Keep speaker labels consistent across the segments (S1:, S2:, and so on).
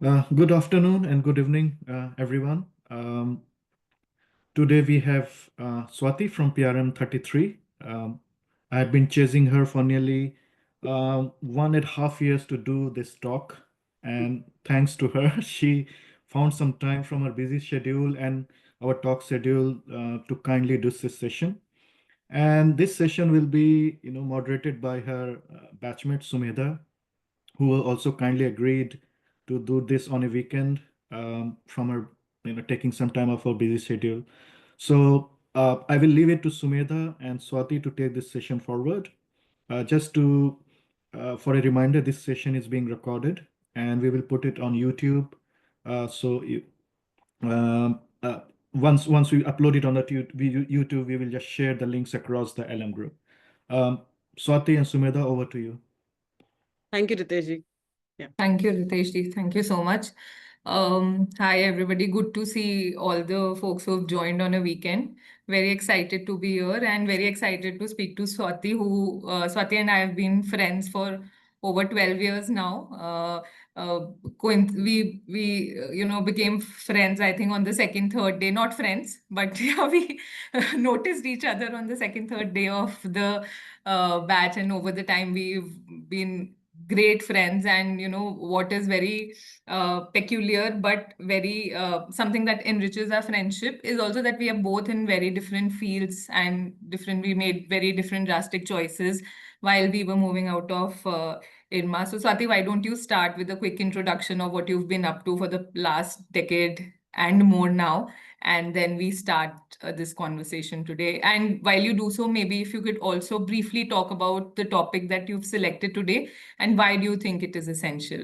S1: Good afternoon and good evening, everyone. Today we have Swati from PRM 33. I've been chasing her for nearly 1.5 years to do this talk, and thanks to her, she found some time from her busy schedule and our talk schedule to kindly do this session. And this session will be, moderated by her batchmate Sumedha, who also kindly agreed to do this on a weekend from her, taking some time off her busy schedule. So I will leave it to Sumedha and Swati to take this session forward. Just to For a reminder, this session is being recorded and we will put it on YouTube. So um, uh, once we upload it on the YouTube, we will just share the links across the LM group. Um, Swati and Sumedha, over to you.
S2: Thank you, Ritesh. Yeah.
S3: Thank you, Ritesh. Thank you so much. Hi, everybody. Good to see all the folks who have joined on a weekend. Very excited to be here and very excited to speak to Swati, Swati and I have been friends for over 12 years now. We became friends, I think, on the second, third day. Not friends, but yeah, we noticed each other on the second, third day of the batch, and over the time we've been great friends. And what is very peculiar but very something that enriches our friendship is also that we are both in very different fields, and we made very different drastic choices while we were moving out of IRMA. So Swati, why don't you start with a quick introduction of what you've been up to for the last decade and more now, and then we start this conversation today. And while you do so, maybe if you could also briefly talk about the topic that you've selected today and why do you think it is essential?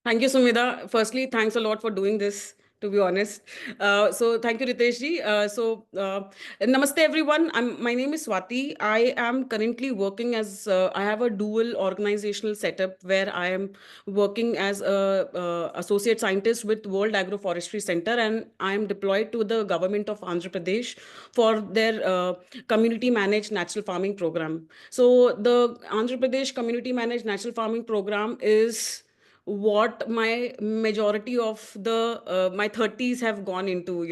S2: Thank you, Sumedha. Firstly, thanks a lot for doing this, to be honest. So thank you, Ritesh ji. Namaste, everyone. My name is Swati. I am currently working as, I have a dual organizational setup where I am working as a associate scientist with World Agroforestry Center, and I am deployed to the government of Andhra Pradesh for their community managed natural farming program. So the Andhra Pradesh community managed natural farming program is what my majority of the my 30s have gone into.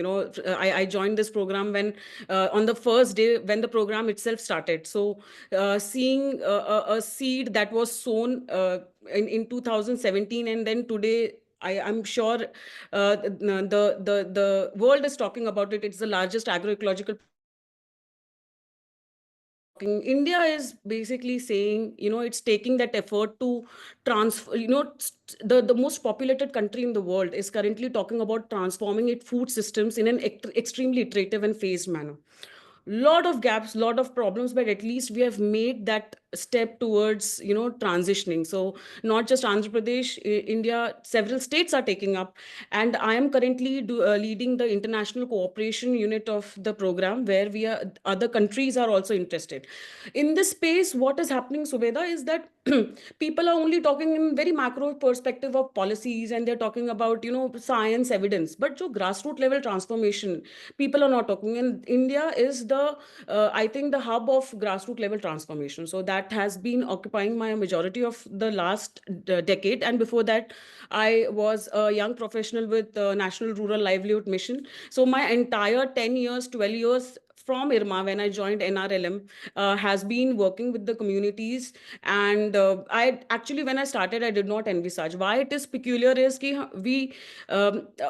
S2: I joined this program when on the first day when the program itself started. So seeing a seed that was sown in 2017, and then today I'm sure the world is talking about it. It's the largest agroecological. India is basically saying, it's taking that effort to transfer, the most populated country in the world is currently talking about transforming its food systems in an extremely iterative and phased manner. Lot of gaps, lot of problems, but at least we have made that step towards transitioning. So not just Andhra Pradesh, India, several states are taking up, and I am currently leading the international cooperation unit of the program, where other countries are also interested in this space. What is happening, Subeda, is that people are only talking in very macro perspective of policies, and they're talking about science evidence, but jo grassroots level transformation people are not talking. And India is the I think the hub of grassroots level transformation. So that has been occupying my majority of the last decade. And before that, I was a young professional with National Rural Livelihood Mission. So my entire 10 years, 12 years from IRMA, when I joined NRLM, has been working with the communities. And when I started, I did not envisage. Why it is peculiar is that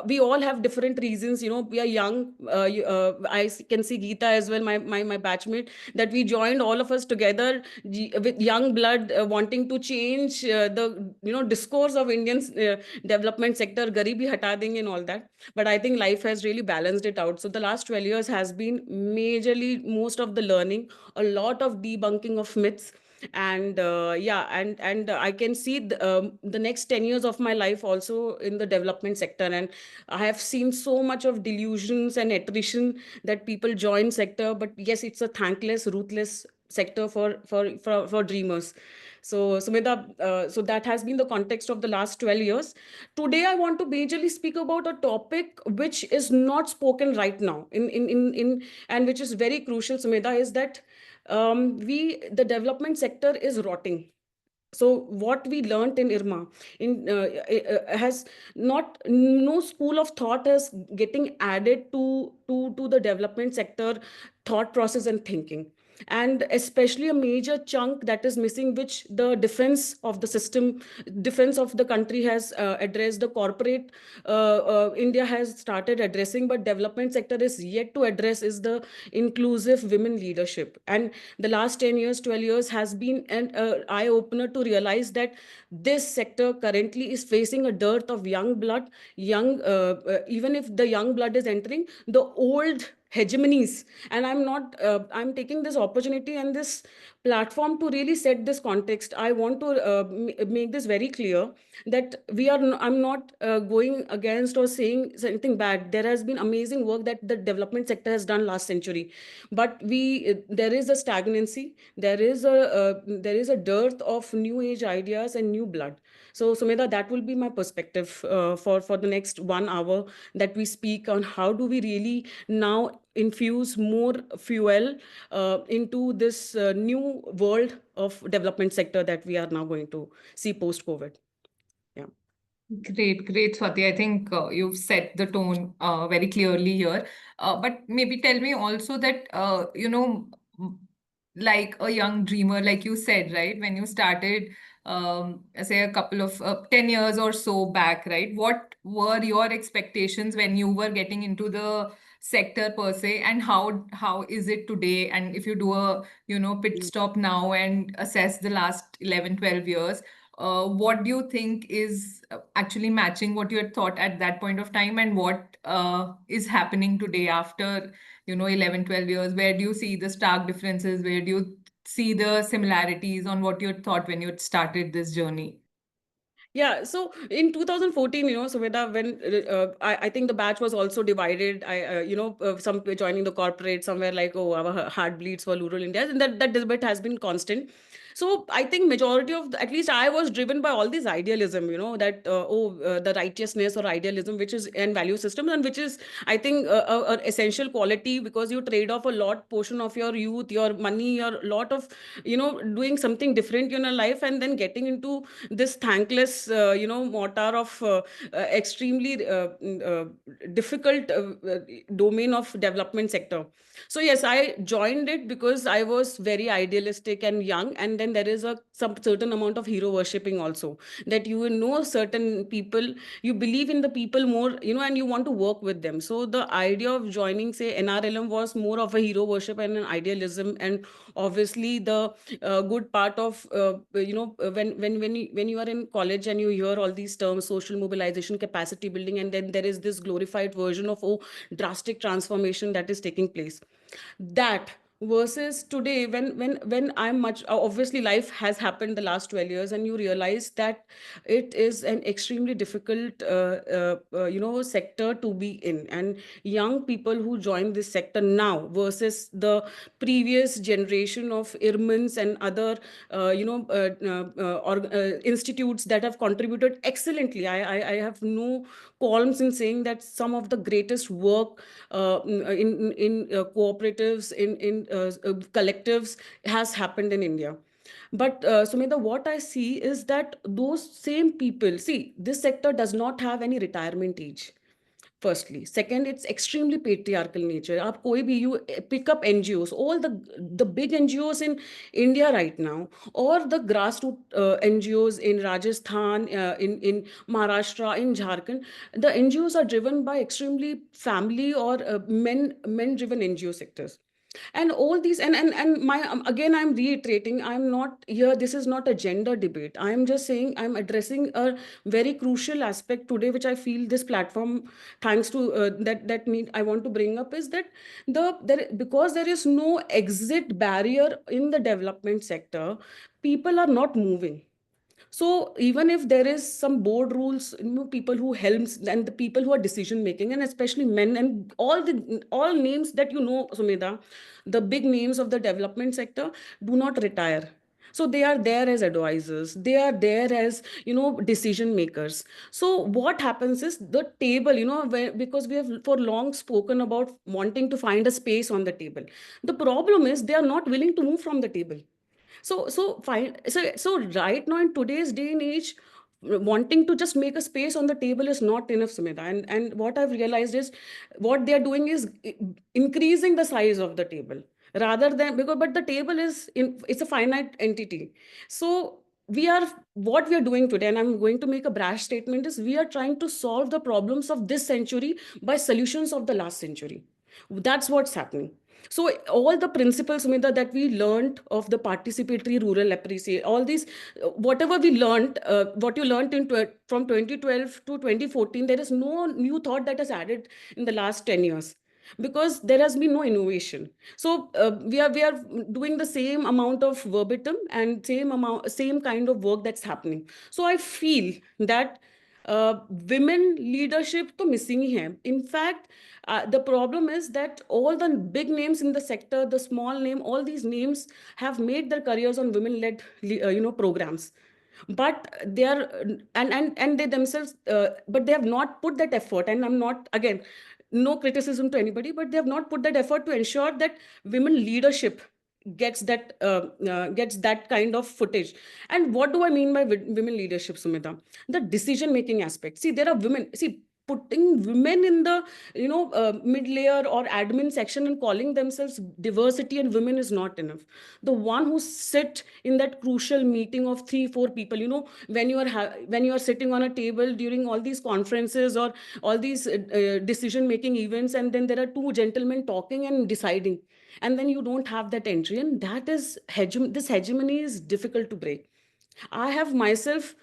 S2: we all have different reasons. We are young. I can see Geeta as well, my batchmate, that we joined all of us together with young blood, wanting to change the discourse of Indian development sector, garibi hata denge and all that. But I think life has really balanced it out. So the last 12 years has been majorly most of the learning, a lot of debunking of myths. And I can see the next 10 years of my life also in the development sector. And I have seen so much of delusions and attrition that people join sector, but yes, it's a thankless, ruthless sector for dreamers. So Sumedha, so that has been the context of the last 12 years. Today, I want to majorly speak about a topic which is not spoken right now in and which is very crucial, Sumedha, is that the development sector is rotting. So what we learned in IRMA in has not, no school of thought is getting added to the development sector thought process and thinking, and especially a major chunk that is missing, which the defense of the system, defense of the country has addressed, the corporate India has started addressing, but development sector is yet to address, is the inclusive women leadership. And the last 10 years, 12 years has been an eye opener to realize that this sector currently is facing a dearth of young blood, even if the young blood is entering, the old hegemonies. And I'm taking this opportunity and this platform to really set this context. I want to make this very clear that I'm not going against or saying anything bad. There has been amazing work that the development sector has done last century, but there is a stagnancy, there is a dearth of new age ideas and new blood. So Sumedha, that will be my perspective for the next 1 hour, that we speak on how do we really now infuse more fuel into this new world of development sector that we are now going to see post COVID. Yeah.
S3: Great, great, Swati. I think you've set the tone very clearly here. But maybe tell me also that, like a young dreamer, like you said, right, when you started, say a couple of 10 years or so back, right, what were your expectations when you were getting into the sector per se, and how is it today? And if you do a, pit stop now and assess the last 11, 12 years, what do you think is actually matching what you had thought at that point of time, and what is happening today after 11, 12 years? Where do you see the stark differences? Where do you see the similarities on what you had thought when you had started this journey?
S2: Yeah, so in 2014, Sumedha, when I think the batch was also divided. Some joining the corporate, somewhere like, oh, our heart bleeds for rural India, and that debate has been constant. So I think majority of, at least I was driven by all this idealism, that the righteousness or idealism, which is and value system, and which is, I think, a essential quality, because you trade off a lot portion of your youth, your money, your lot of doing something different in your life, and then getting into this thankless mortar of extremely difficult domain of development sector. So yes, I joined it because I was very idealistic and young, and then there is a some certain amount of hero worshipping also, that you know certain people, you believe in the people more, and you want to work with them. So the idea of joining, say, NRLM, was more of a hero worship and an idealism. And obviously the good part of when you are in college and you hear all these terms, social mobilization, capacity building, and then there is this glorified version of, oh, drastic transformation that is taking place. That versus today, when I'm much, obviously life has happened the last 12 years, and you realize that it is an extremely difficult sector to be in. And young people who join this sector now versus the previous generation of IRMANs and other institutes that have contributed excellently. I have no qualms in saying that some of the greatest work in cooperatives, in collectives, has happened in India. But Sumedha, what I see is that those same people, see, this sector does not have any retirement age. Firstly, second, it's extremely patriarchal nature. आप कोई भी, you pick up NGOs, all the big NGOs in India right now, or the grassroots NGOs in Rajasthan, in Maharashtra, in Jharkhand, the NGOs are driven by extremely family or men driven NGO sectors. And all these, and my again, I'm reiterating, I'm not here, this is not a gender debate, I'm just saying, I'm addressing a very crucial aspect today, which I feel this platform, thanks to that need, I want to bring up, is that because there is no exit barrier in the development sector, people are not moving. So even if there is some board rules, people who helms, and the people who are decision making, and especially men, and all names that Sumedha, the big names of the development sector, do not retire. So they are there as advisors, they are there as decision makers. So what happens is, the table, because we have for long spoken about wanting to find a space on the table, the problem is they are not willing to move from the table. So right now in today's day and age, wanting to just make a space on the table is not enough, Sumita. And what I've realized is what they're doing is increasing the size of the table rather than, because but the table it's a finite entity. So we are what we are doing today, and I'm going to make a brash statement, is we are trying to solve the problems of this century by solutions of the last century. That's what's happening. So all the principles, Sumita, that we learned of the participatory rural appreciation, all these, whatever we learned, what you learned from 2012 to 2014, there is no new thought that has added in the last 10 years, because there has been no innovation. So we are doing the same amount of verbatim and same kind of work that's happening. So I feel that women leadership to missing ही है. In fact, the problem is that all the big names in the sector, the small name, all these names have made their careers on women-led, programs. But they are, and they themselves, but they have not put that effort. And I'm not, again, no criticism to anybody, but they have not put that effort to ensure that women leadership gets that kind of footage. And what do I mean by women leadership, Sumita? The decision making aspect. See, there are women. See, putting women in the mid layer or admin section and calling themselves diversity and women is not enough. The one who sit in that crucial meeting of 3 4 people, when when you are sitting on a table during all these conferences or all these decision making events, and then there are two gentlemen talking and deciding, and then you don't have that entry, and that is this hegemony is difficult to break. I have myself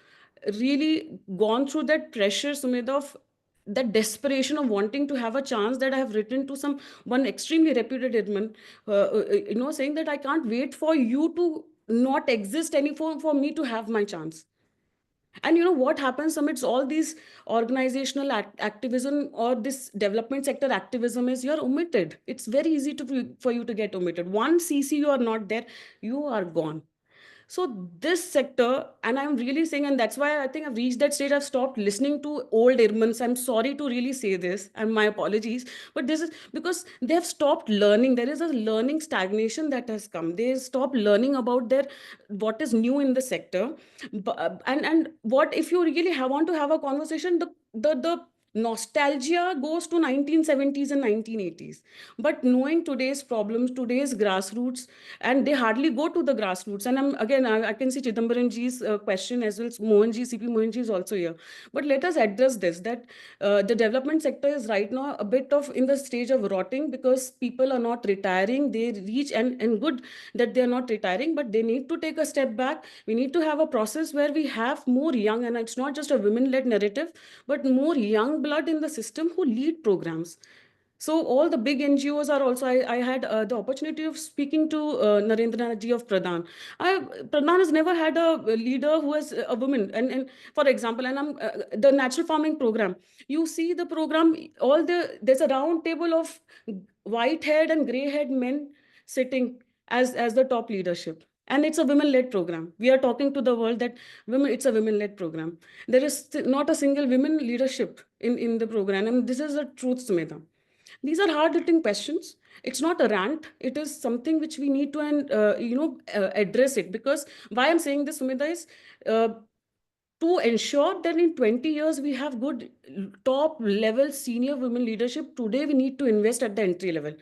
S2: really gone through that pressure, Sumit, of that desperation of wanting to have a chance, that I have written to some one extremely reputed IRMAn, saying that I can't wait for you to not exist any for me to have my chance. And you know what happens amidst all these organizational activism or this development sector activism is you're omitted. It's very easy for you to get omitted. One CC you are not there, you are gone. So this sector, and I'm really saying, and that's why I think I've reached that stage. I've stopped listening to old Irmans. I'm sorry to really say this, and my apologies, but this is because they have stopped learning. There is a learning stagnation that has come. They stop learning about their what is new in the sector. And what if you really want to have a conversation, the nostalgia goes to 1970s and 1980s, but knowing today's problems, today's grassroots, and they hardly go to the grassroots. And I can see Chidambaram ji's question as well. Mohan ji, CP Mohan ji is also here. But let us address this, that the development sector is right now a bit of in the stage of rotting, because people are not retiring. They reach, and good that they are not retiring, but they need to take a step back. We need to have a process where we have more young, and it's not just a women-led narrative, but more young blood in the system who lead programs. So all the big NGOs are also, I had the opportunity of speaking to Narendra Ji of Pradhan. Pradhan has never had a leader who is a woman. And for example, the natural farming program, you see the program, there's a round table of white-haired and gray-haired men sitting as the top leadership. And it's a women-led program. We are talking to the world that it's a women-led program. There is not a single women leadership in the program. And this is a truth, Sumedha. These are hard-hitting questions. It's not a rant. It is something which we need to address it. Because why I'm saying this, Sumedha, is uh, to ensure that in 20 years we have good top level senior women leadership. Today we need to invest at the entry level.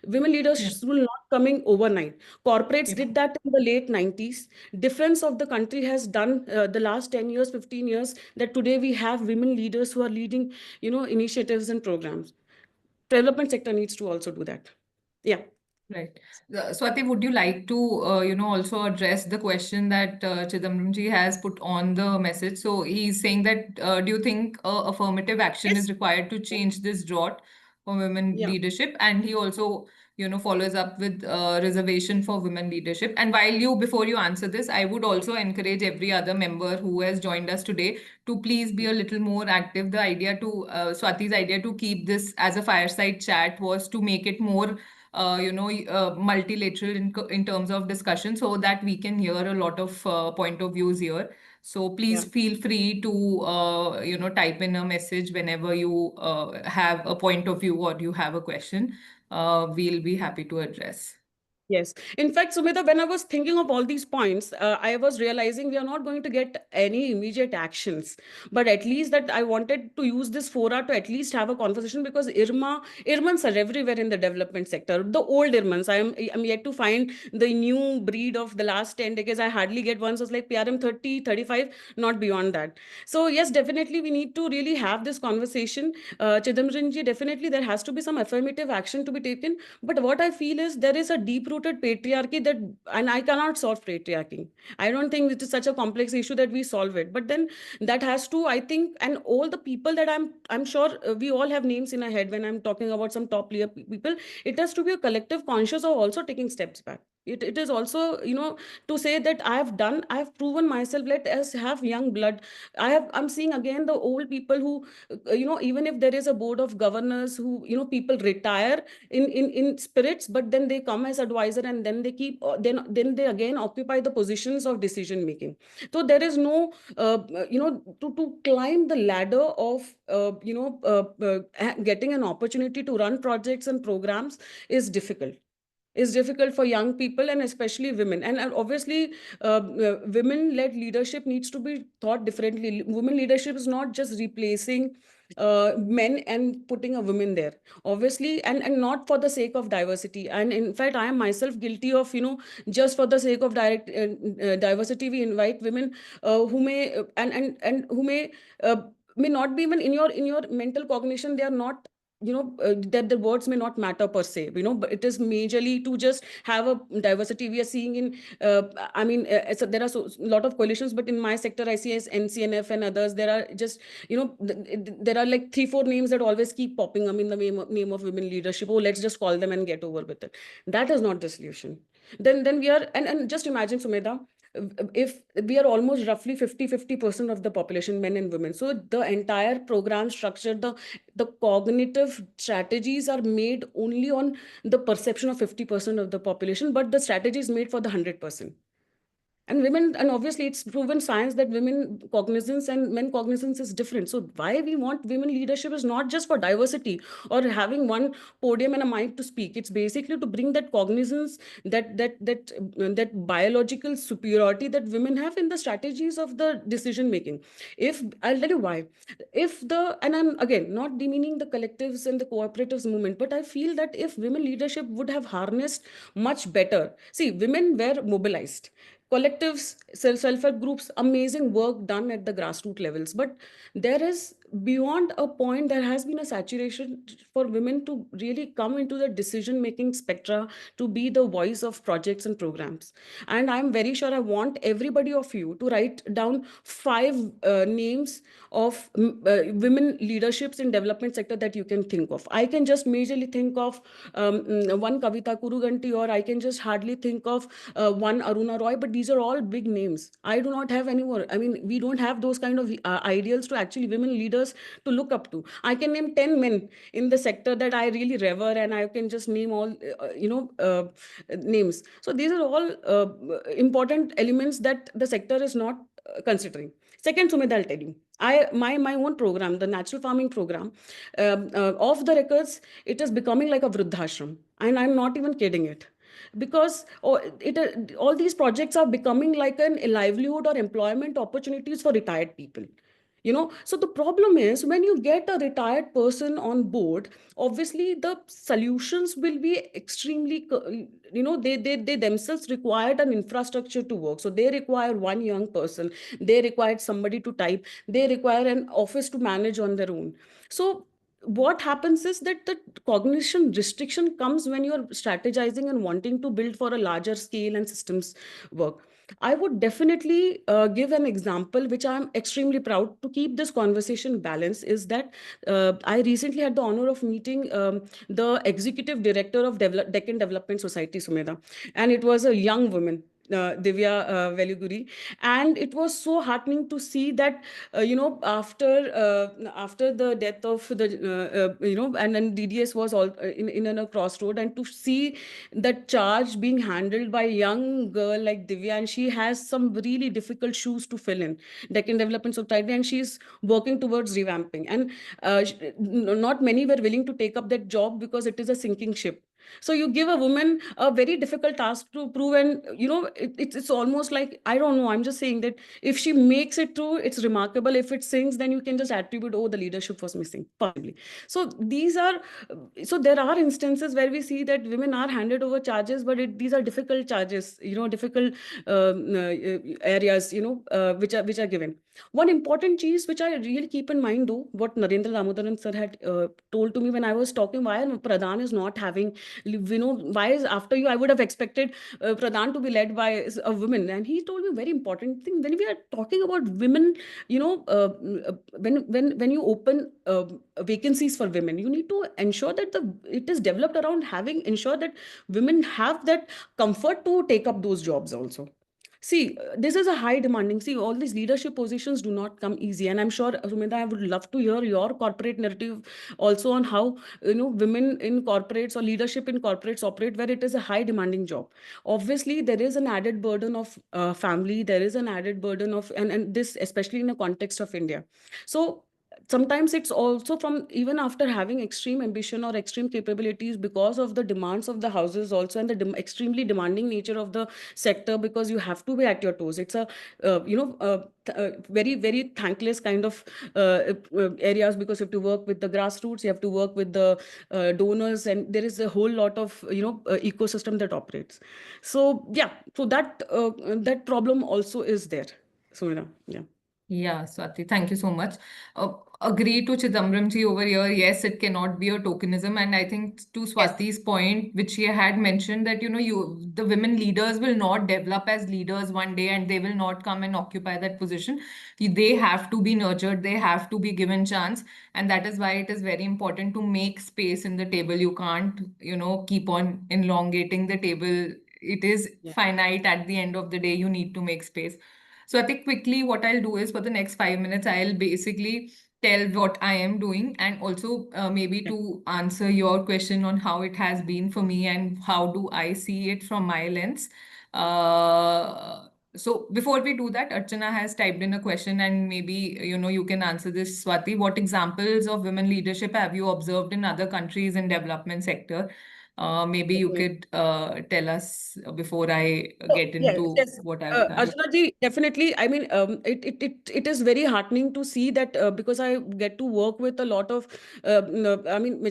S2: Women
S3: Yeah.
S2: leaders will not coming overnight. Corporates
S3: Yeah.
S2: did that in the late 90s. Defense of the country has done the last 10 years, 15 years, that today we have women leaders who are leading initiatives and programs. Development sector needs to also do that. Yeah.
S3: Right. Swati, would you like to, also address the question that Chidambaram ji has put on the message? So he's saying that, do you think affirmative action is
S2: Yes.
S3: required to change this drought for women
S2: Yeah.
S3: leadership? And he also, follows up with reservation for women leadership. And before you answer this, I would also encourage every other member who has joined us today to please be a little more active. The idea to, Swati's idea to keep this as a fireside chat was to make it more multilateral in terms of discussion, so that we can hear a lot of point of views here. So
S2: Yeah.
S3: please feel free to, type in a message whenever you have a point of view or you have a question. We'll be happy to address.
S2: Yes. In fact, Sumita, when I was thinking of all these points, I was realizing we are not going to get any immediate actions. But at least that I wanted to use this fora to at least have a conversation, because IRMANs are everywhere in the development sector. The old IRMANs, I'm yet to find the new breed of the last 10 decades. I hardly get ones was like PRM 30, 35, not beyond that. So yes, definitely we need to really have this conversation. Chidambaramji, definitely there has to be some affirmative action to be taken. But what I feel is there is a deep rooted patriarchy that, and I cannot solve patriarchy. I don't think it is such a complex issue that we solve it. But then that has to, I think, and all the people that I'm sure we all have names in our head when I'm talking about some top layer people. It has to be a collective conscious of also taking steps back. It is also, to say that I have proven myself. Let us have young blood. I'm seeing again the old people who, even if there is a board of governors who, people retire in spirits, but then they come as advisor, and then they keep then they again occupy the positions of decision making. So there is no, to climb the ladder of, getting an opportunity to run projects and programs is difficult for young people, and especially women. And obviously, women led leadership needs to be thought differently. Women leadership is not just replacing men and putting a woman there, obviously, and not for the sake of diversity. And in fact, I am myself guilty of, just for the sake of diversity, we invite women who may and who may not be even in your mental cognition. They are not, that the words may not matter per se, but it is majorly to just have a diversity. We are seeing in, so there are so lot of coalitions, but in my sector I see as NCNF and others, there are just, there are like 3 4 names that always keep popping up in the name of women leadership. Oh, let's just call them and get over with it. That is not the solution. Then we are, and just imagine, Sumedha, if we are almost roughly 50% of the population, men and women. So the entire program structure, the cognitive strategies are made only on the perception of 50% of the population, but the strategy is made for the 100%. And women, and obviously it's proven science that women cognizance and men cognizance is different. So why we want women leadership is not just for diversity or having one podium and a mic to speak. It's basically to bring that cognizance, that biological superiority that women have in the strategies of the decision making. If I'll tell you why, if the, and I'm again not demeaning the collectives and the cooperatives movement, but I feel that if women leadership would have harnessed much better. See, women were mobilized, collectives, self-help groups, amazing work done at the grassroots levels. But there is, beyond a point, there has been a saturation for women to really come into the decision making spectra, to be the voice of projects and programs. And I'm very sure I want everybody of you to write down 5 names of women leaderships in development sector that you can think of. I can just majorly think of one Kavita Kuruganti, or I can just hardly think of one Aruna Roy, but these are all big names. I do not have any more. I mean, we don't have those kind of ideals to actually women leaders to look up to. I can name 10 men in the sector that I really revere, and I can just name all, names. So these are all important elements that the sector is not considering. Second, Sumit, I'll tell you. My own program, the natural farming program, off the records, it is becoming like a vruddhashram, and I'm not even kidding it, because all these projects are becoming like a livelihood or employment opportunities for retired people. So the problem is, when you get a retired person on board, obviously the solutions will be extremely, they themselves required an infrastructure to work. So they require one young person, they required somebody to type, they require an office to manage on their own. So what happens is that the cognition restriction comes when you're strategizing and wanting to build for a larger scale and systems work. I would definitely give an example, which I'm extremely proud to keep this conversation balanced. Is that I recently had the honor of meeting the executive director of Deccan Development Society, Sumedha, and it was a young woman. Divya Veliguri, and it was so heartening to see that, after the death of the, and then DDS was all in a crossroad, and to see that charge being handled by a young girl like Divya, and she has some really difficult shoes to fill in Deccan Development Society, and she's working towards revamping. And not many were willing to take up that job because it is a sinking ship. So you give a woman a very difficult task to prove, and it's almost like, I don't know, I'm just saying that if she makes it through, it's remarkable. If it sinks, then you can just attribute, oh, the leadership was missing, possibly. So so there are instances where we see that women are handed over charges, but these are difficult charges, difficult areas, which are given. One important cheese which I really keep in mind, though, what Narendra Damodaran sir had told to me when I was talking, why Pradhan is not having, why is after you, I would have expected Pradhan to be led by a woman. And he told me a very important thing. When we are talking about women, when you open vacancies for women, you need to ensure that it is developed around having ensure that women have that comfort to take up those jobs also. See, this is a high demanding. See, all these leadership positions do not come easy. And I'm sure, Sumita, I would love to hear your corporate narrative also on how, women in corporates or leadership in corporates operate, where it is a high demanding job. Obviously, there is an added burden of family. There is an added burden of, and this, especially in the context of India. So, sometimes it's also from, even after having extreme ambition or extreme capabilities, because of the demands of the houses also, and the extremely demanding nature of the sector, because you have to be at your toes. It's a very, very thankless kind of areas, because you have to work with the grassroots, you have to work with the donors, and there is a whole lot of ecosystem that operates. So yeah, so that problem also is there. So yeah.
S3: Yeah, Swati, thank you so much. Agree to Chidambaram ji over here. Yes, it cannot be a tokenism. And I think to
S2: Yes.
S3: Swati's point, which she had mentioned, that the women leaders will not develop as leaders one day and they will not come and occupy that position. They have to be nurtured, they have to be given chance. And that is why it is very important to make space in the table. You can't, keep on elongating the table. It is
S2: Yeah.
S3: finite at the end of the day. You need to make space. So I think quickly what I'll do is for the next 5 minutes, I'll basically tell what I am doing, and also maybe
S2: Yeah.
S3: to answer your question on how it has been for me and how do I see it from my lens. So before we do that, Archana has typed in a question, and maybe you can answer this, Swati. What examples of women leadership have you observed in other countries in development sector? Maybe you
S2: Okay.
S3: could tell us before I
S2: Oh,
S3: get
S2: yes,
S3: into
S2: yes.
S3: what I've done.
S2: Archana ji, definitely. I mean, it is very heartening to see that, because I get to work with a lot of, I mean,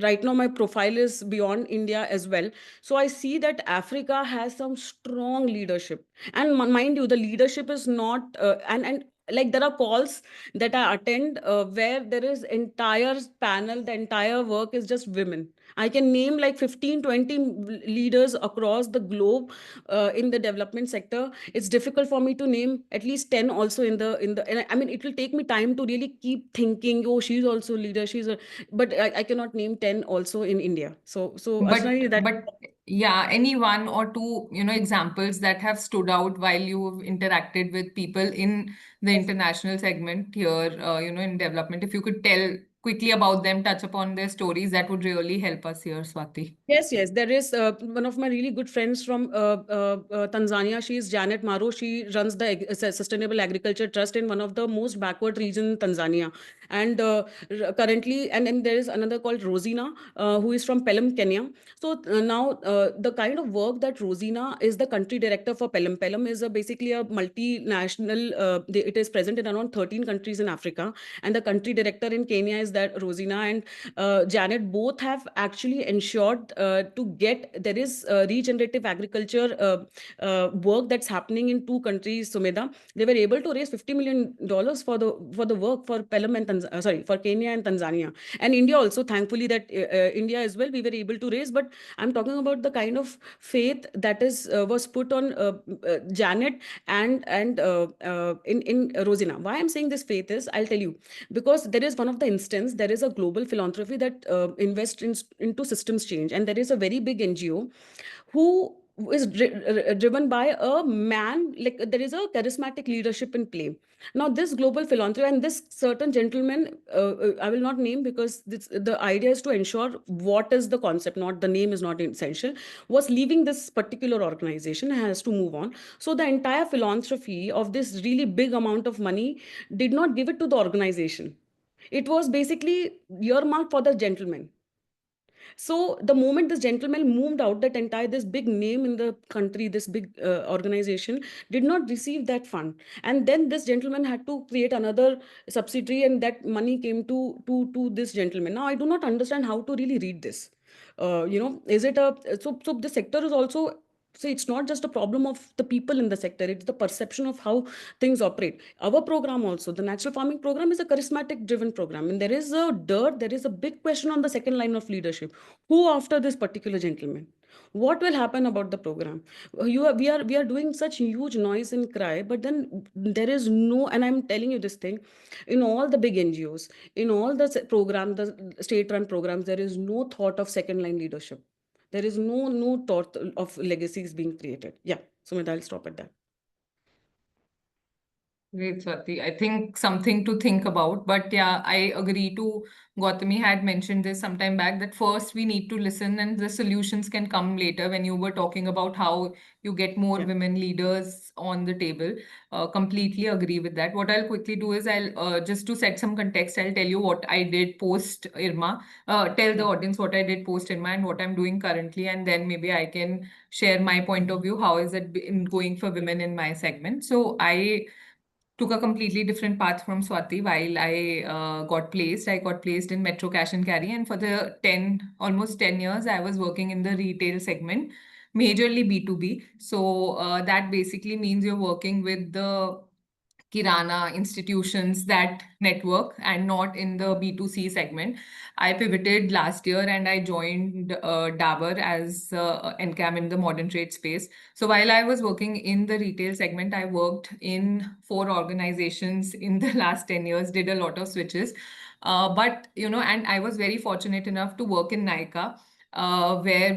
S2: right now my profile is beyond India as well. So I see that Africa has some strong leadership. And mind you, the leadership is not, and like there are calls that I attend where there is entire panel, the entire work is just women. I can name like 15, 20 leaders across the globe in the development sector. It's difficult for me to name at least 10 also in the and I mean, it will take me time to really keep thinking, oh, she's also leader, but I cannot name 10 also in India. So
S3: But
S2: Ashna, that.
S3: but yeah, any one or two, examples that have stood out while you've interacted with people in the
S2: Yes.
S3: international segment here, in development. If you could tell quickly about them, touch upon their stories, that would really help us here, Swati.
S2: Yes, yes. There is one of my really good friends from Tanzania. She is Janet Maro. She runs the Sustainable Agriculture Trust in one of the most backward region in Tanzania. And currently, and then there is another called Rosina, who is from Pelham, Kenya. So now the kind of work that Rosina is the country director for Pelham. Pelham is basically a multinational. It is present in around 13 countries in Africa, and the country director in Kenya is that Rosina and Janet both have actually ensured to get there is regenerative agriculture work that's happening in two countries. Sumeda, they were able to raise $50 million for the work for Pelham and sorry, for Kenya and Tanzania, and India also. Thankfully, that India as well we were able to raise. But I'm talking about the kind of faith that is was put on Janet and in Rosina. Why I'm saying this faith is, I'll tell you, because there is one of the instance, there is a global philanthropy that invests into systems change, and there is a very big NGO who is driven by a man, like there is a charismatic leadership in play. Now this global philanthropy and this certain gentleman, I will not name, because the idea is to ensure what is the concept, not the name is not essential, was leaving this particular organization, has to move on. So the entire philanthropy of this really big amount of money did not give it to the organization. It was basically earmarked for the gentleman. So the moment this gentleman moved out, that entire, this big name in the country, this big organization did not receive that fund, and then this gentleman had to create another subsidiary, and that money came to this gentleman. Now I do not understand how to really read this. Is it a, so the sector is also, so it's not just a problem of the people in the sector, it's the perception of how things operate. Our program also, the natural farming program, is a charismatic driven program, and there is a big question on the second line of leadership. Who after this particular gentleman? What will happen about the program? We are doing such huge noise and cry, but then there is no, and I'm telling you this thing, in all the big NGOs, in all the program, the state run programs, there is no thought of second line leadership. There is no thought of legacies being created. Yeah, Sumit, I'll stop at that.
S3: Great, Swati. I think something to think about. But yeah, I agree to Gautami had mentioned this sometime back that first we need to listen and the solutions can come later when you were talking about how you get more
S2: Yeah.
S3: women leaders on the table. Completely agree with that. What I'll quickly do is I'll just to set some context, I'll tell you what I did post IRMA, tell the
S2: Yeah.
S3: audience what I did post IRMA and what I'm doing currently, and then maybe I can share my point of view. How is it been going for women in my segment? So I took a completely different path from Swati while I got placed. I got placed in Metro Cash and Carry, and for the almost 10 years, I was working in the retail segment, majorly B2B. So that basically means you're working with the Kirana institutions, that network, and not in the B2C segment. I pivoted last year and I joined Dabur as NCAM in the modern trade space. So while I was working in the retail segment, I worked in 4 organizations in the last 10 years, did a lot of switches. But, and I was very fortunate enough to work in Nykaa,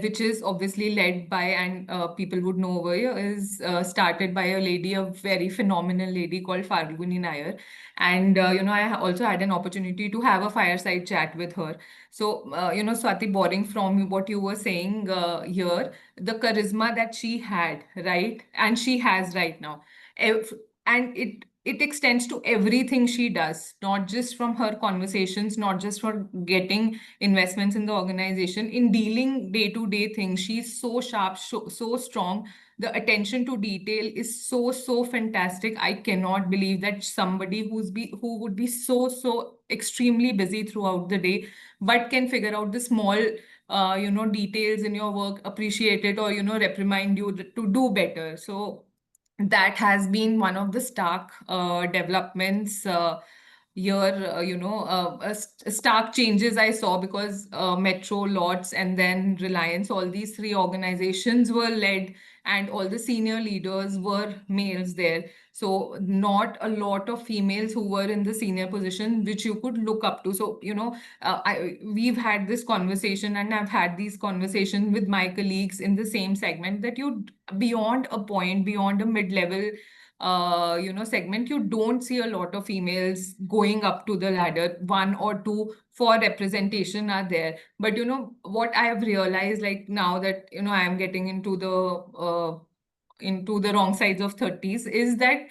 S3: which is obviously led by, and people would know over here, is started by a lady, a very phenomenal lady called Falguni Nair. And, I also had an opportunity to have a fireside chat with her. So, Swati, borrowing from what you were saying here, the charisma that she had, right? And she has right now. Ev- And it extends to everything she does, not just from her conversations, not just for getting investments in the organization, in dealing day-to-day things. She's so sharp, so strong. The attention to detail is so fantastic. I cannot believe that somebody who would be so extremely busy throughout the day, but can figure out the small details in your work, appreciate it, or reprimand you to do better. So that has been one of the stark developments year, stark changes I saw, because Metro, Lots, and then Reliance, all these 3 organizations were led, and all the senior leaders were males there. So not a lot of females who were in the senior position, which you could look up to. So, we've had this conversation, and I've had these conversations with my colleagues in the same segment, that beyond a point, beyond a mid-level segment, you don't see a lot of females going up to the ladder. 1 or 2 for representation are there. But what I have realized, like now that I am getting into the wrong sides of 30s, is that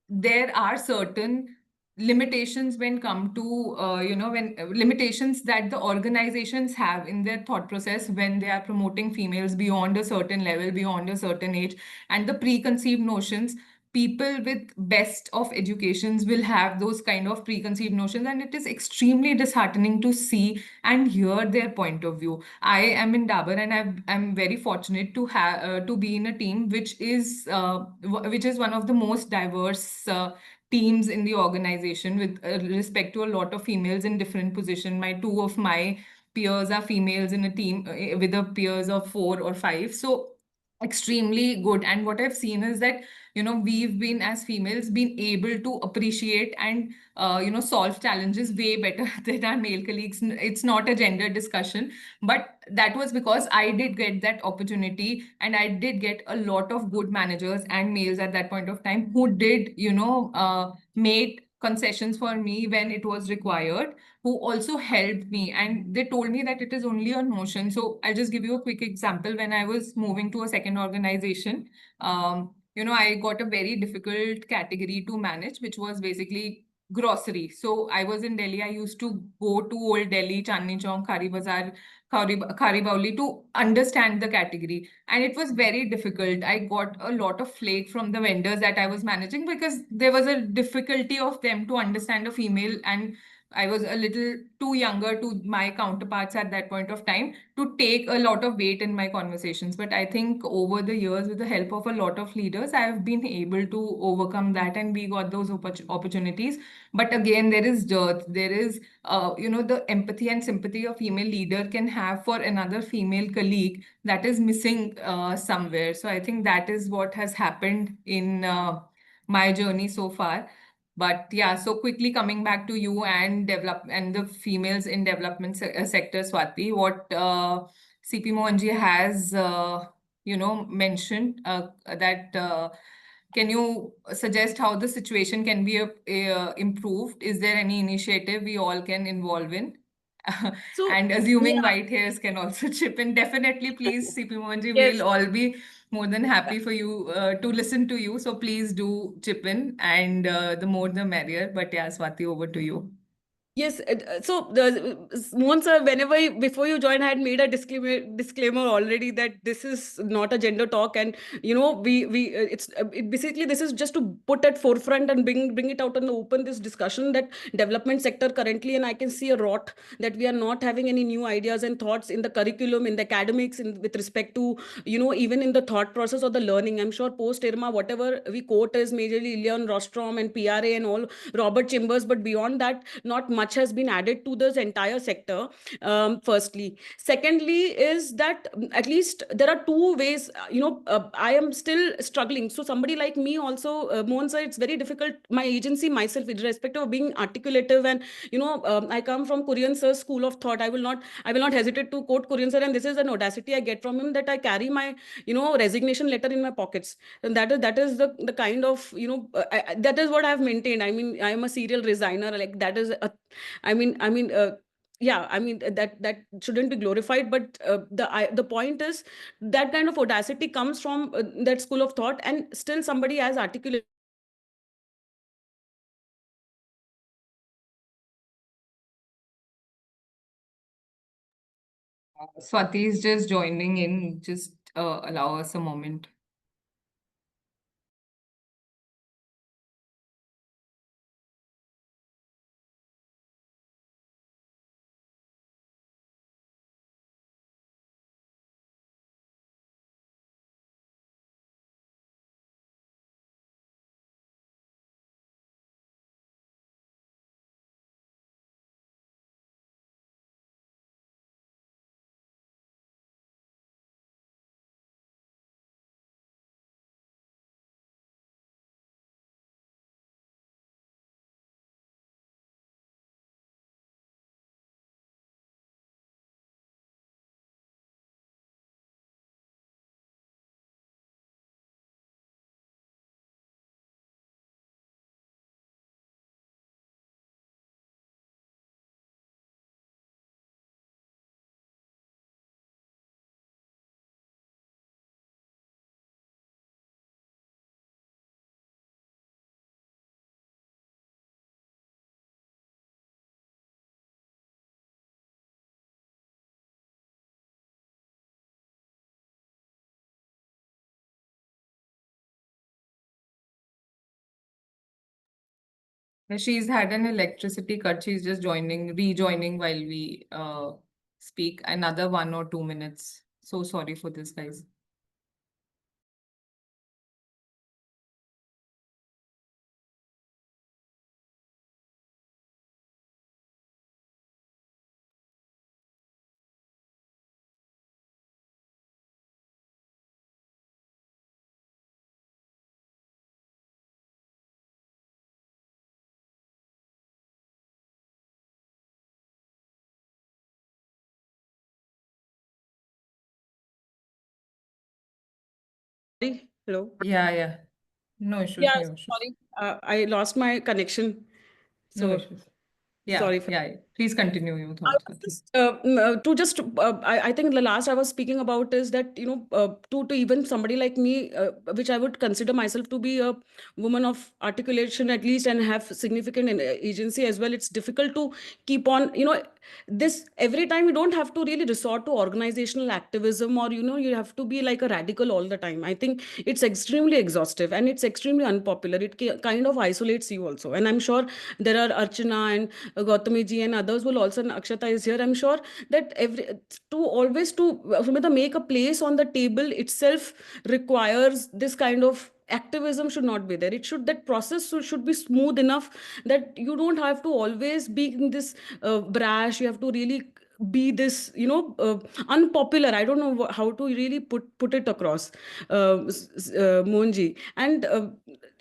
S3: there are certain limitations when come to when limitations that the organizations have in their thought process when they are promoting females beyond a certain level, beyond a certain age, and the preconceived notions. People with best of educations will have those kind of preconceived notions, and it is extremely disheartening to see and hear their point of view. I am in Dabur, and I'm very fortunate to have to be in a team which is one of the most diverse teams in the organization, with respect to a lot of females in different positions. Two of my peers are females in a team with a peers of 4 or 5. So extremely good. And what I've seen is that we've been, as females, been able to appreciate and solve challenges way better than our male colleagues. It's not a gender discussion, but that was because I did get that opportunity, and I did get a lot of good managers and males at that point of time who did made concessions for me when it was required, who also helped me, and they told me that it is only a notion. So I'll just give you a quick example. When I was moving to a second organization, I got a very difficult category to manage, which was basically grocery. So I was in Delhi. I used to go to Old Delhi, Chandni Chowk, Khari Bazaar, Khari Bauli to understand the category. And it was very difficult. I got a lot of flake from the vendors that I was managing because there was a difficulty of them to understand a female, and I was a little too younger to my counterparts at that point of time to take a lot of weight in my conversations. But I think over the years, with the help of a lot of leaders, I have been able to overcome that, and we got those opportunities. But again, there is dearth. There is, the empathy and sympathy a female leader can have for another female colleague that is missing somewhere. So I think that is what has happened in my journey so far. But yeah, so quickly coming back to you and the females in development sector, Swati, what CP Mohanji has mentioned that can you suggest how the situation can be improved? Is there any initiative we all can involve in?
S2: So
S3: And assuming
S2: yeah,
S3: white hairs can also chip in, definitely, please, CP Mohanji,
S2: yes.
S3: we'll all be more than happy for you to listen to you. So please do chip in, and the more the merrier. But yeah, Swati, over to you.
S2: Yes, so Mohan sir, before you joined, I had made a disclaimer already that this is not a gender talk, and basically this is just to put at forefront and bring it out in the open, this discussion that development sector currently, and I can see a rot that we are not having any new ideas and thoughts in the curriculum, in the academics, with respect to even in the thought process or the learning. I'm sure post IRMA, whatever we quote is majorly Leon Rostrom and PRA and all Robert Chambers, but beyond that, not much has been added to this entire sector. Firstly, secondly is that at least there are two ways. I am still struggling. So somebody like me also, Mohan sir, it's very difficult. My agency myself, with respect of being articulative, and I come from Korean sir's school of thought. I will not hesitate to quote Korean sir, and this is an audacity I get from him, that I carry my resignation letter in my pockets, and that is the kind of that is what I've maintained. I mean, I am a serial resigner, like that is a, I mean yeah, I mean that shouldn't be glorified, but the point is that kind of audacity comes from that school of thought, and still somebody as articulate.
S3: Swati is just joining in. Just allow us a moment. She's had an electricity cut. She's just rejoining while we speak. Another 1 or 2 minutes. So sorry for this, guys.
S2: Hello.
S3: Yeah, yeah. No issues,
S2: Yeah,
S3: no issues.
S2: sorry, I lost my connection,
S3: No
S2: so
S3: issues. Yeah,
S2: sorry for.
S3: yeah. Please continue your
S2: I
S3: thoughts,
S2: was
S3: Swati.
S2: I think the last I was speaking about is that, to even somebody like me, which I would consider myself to be a woman of articulation at least and have significant agency as well. It's difficult to keep on, this every time. You don't have to really resort to organizational activism, or, you have to be like a radical all the time. I think it's extremely exhaustive and it's extremely unpopular. It kind of isolates you also. And I'm sure there are Archana and Gautami ji and others will also, and Akshata is here. I'm sure that Sumita, make a place on the table itself requires this kind of activism. Should not be there. That process should be smooth enough that you don't have to always be in this brash. You have to really be this, unpopular. I don't know how to really put it across, Mohanji. And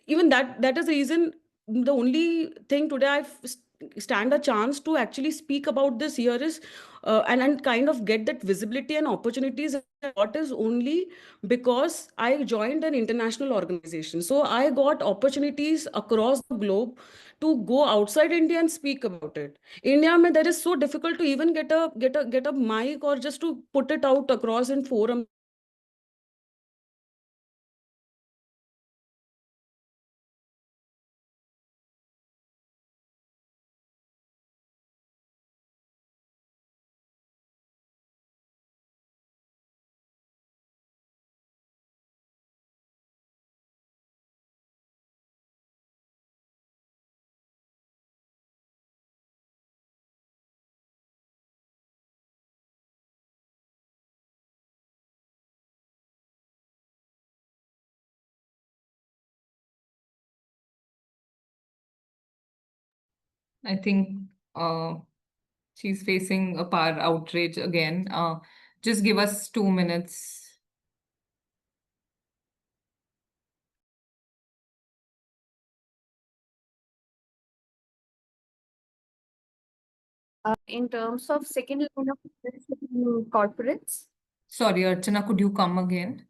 S2: even that is the reason. The only thing today stand a chance to actually speak about this here is, and kind of get that visibility and opportunities. What is only because I joined an international organization, so I got opportunities across the globe to go outside India and speak about it. India, mein, there is so difficult to even get a mic or just to put it out across in forum.
S3: I think she's facing a power outrage again. Just give us 2 minutes.
S4: In terms of second line of leadership in corporates,
S3: Sorry, Archana, could you come again?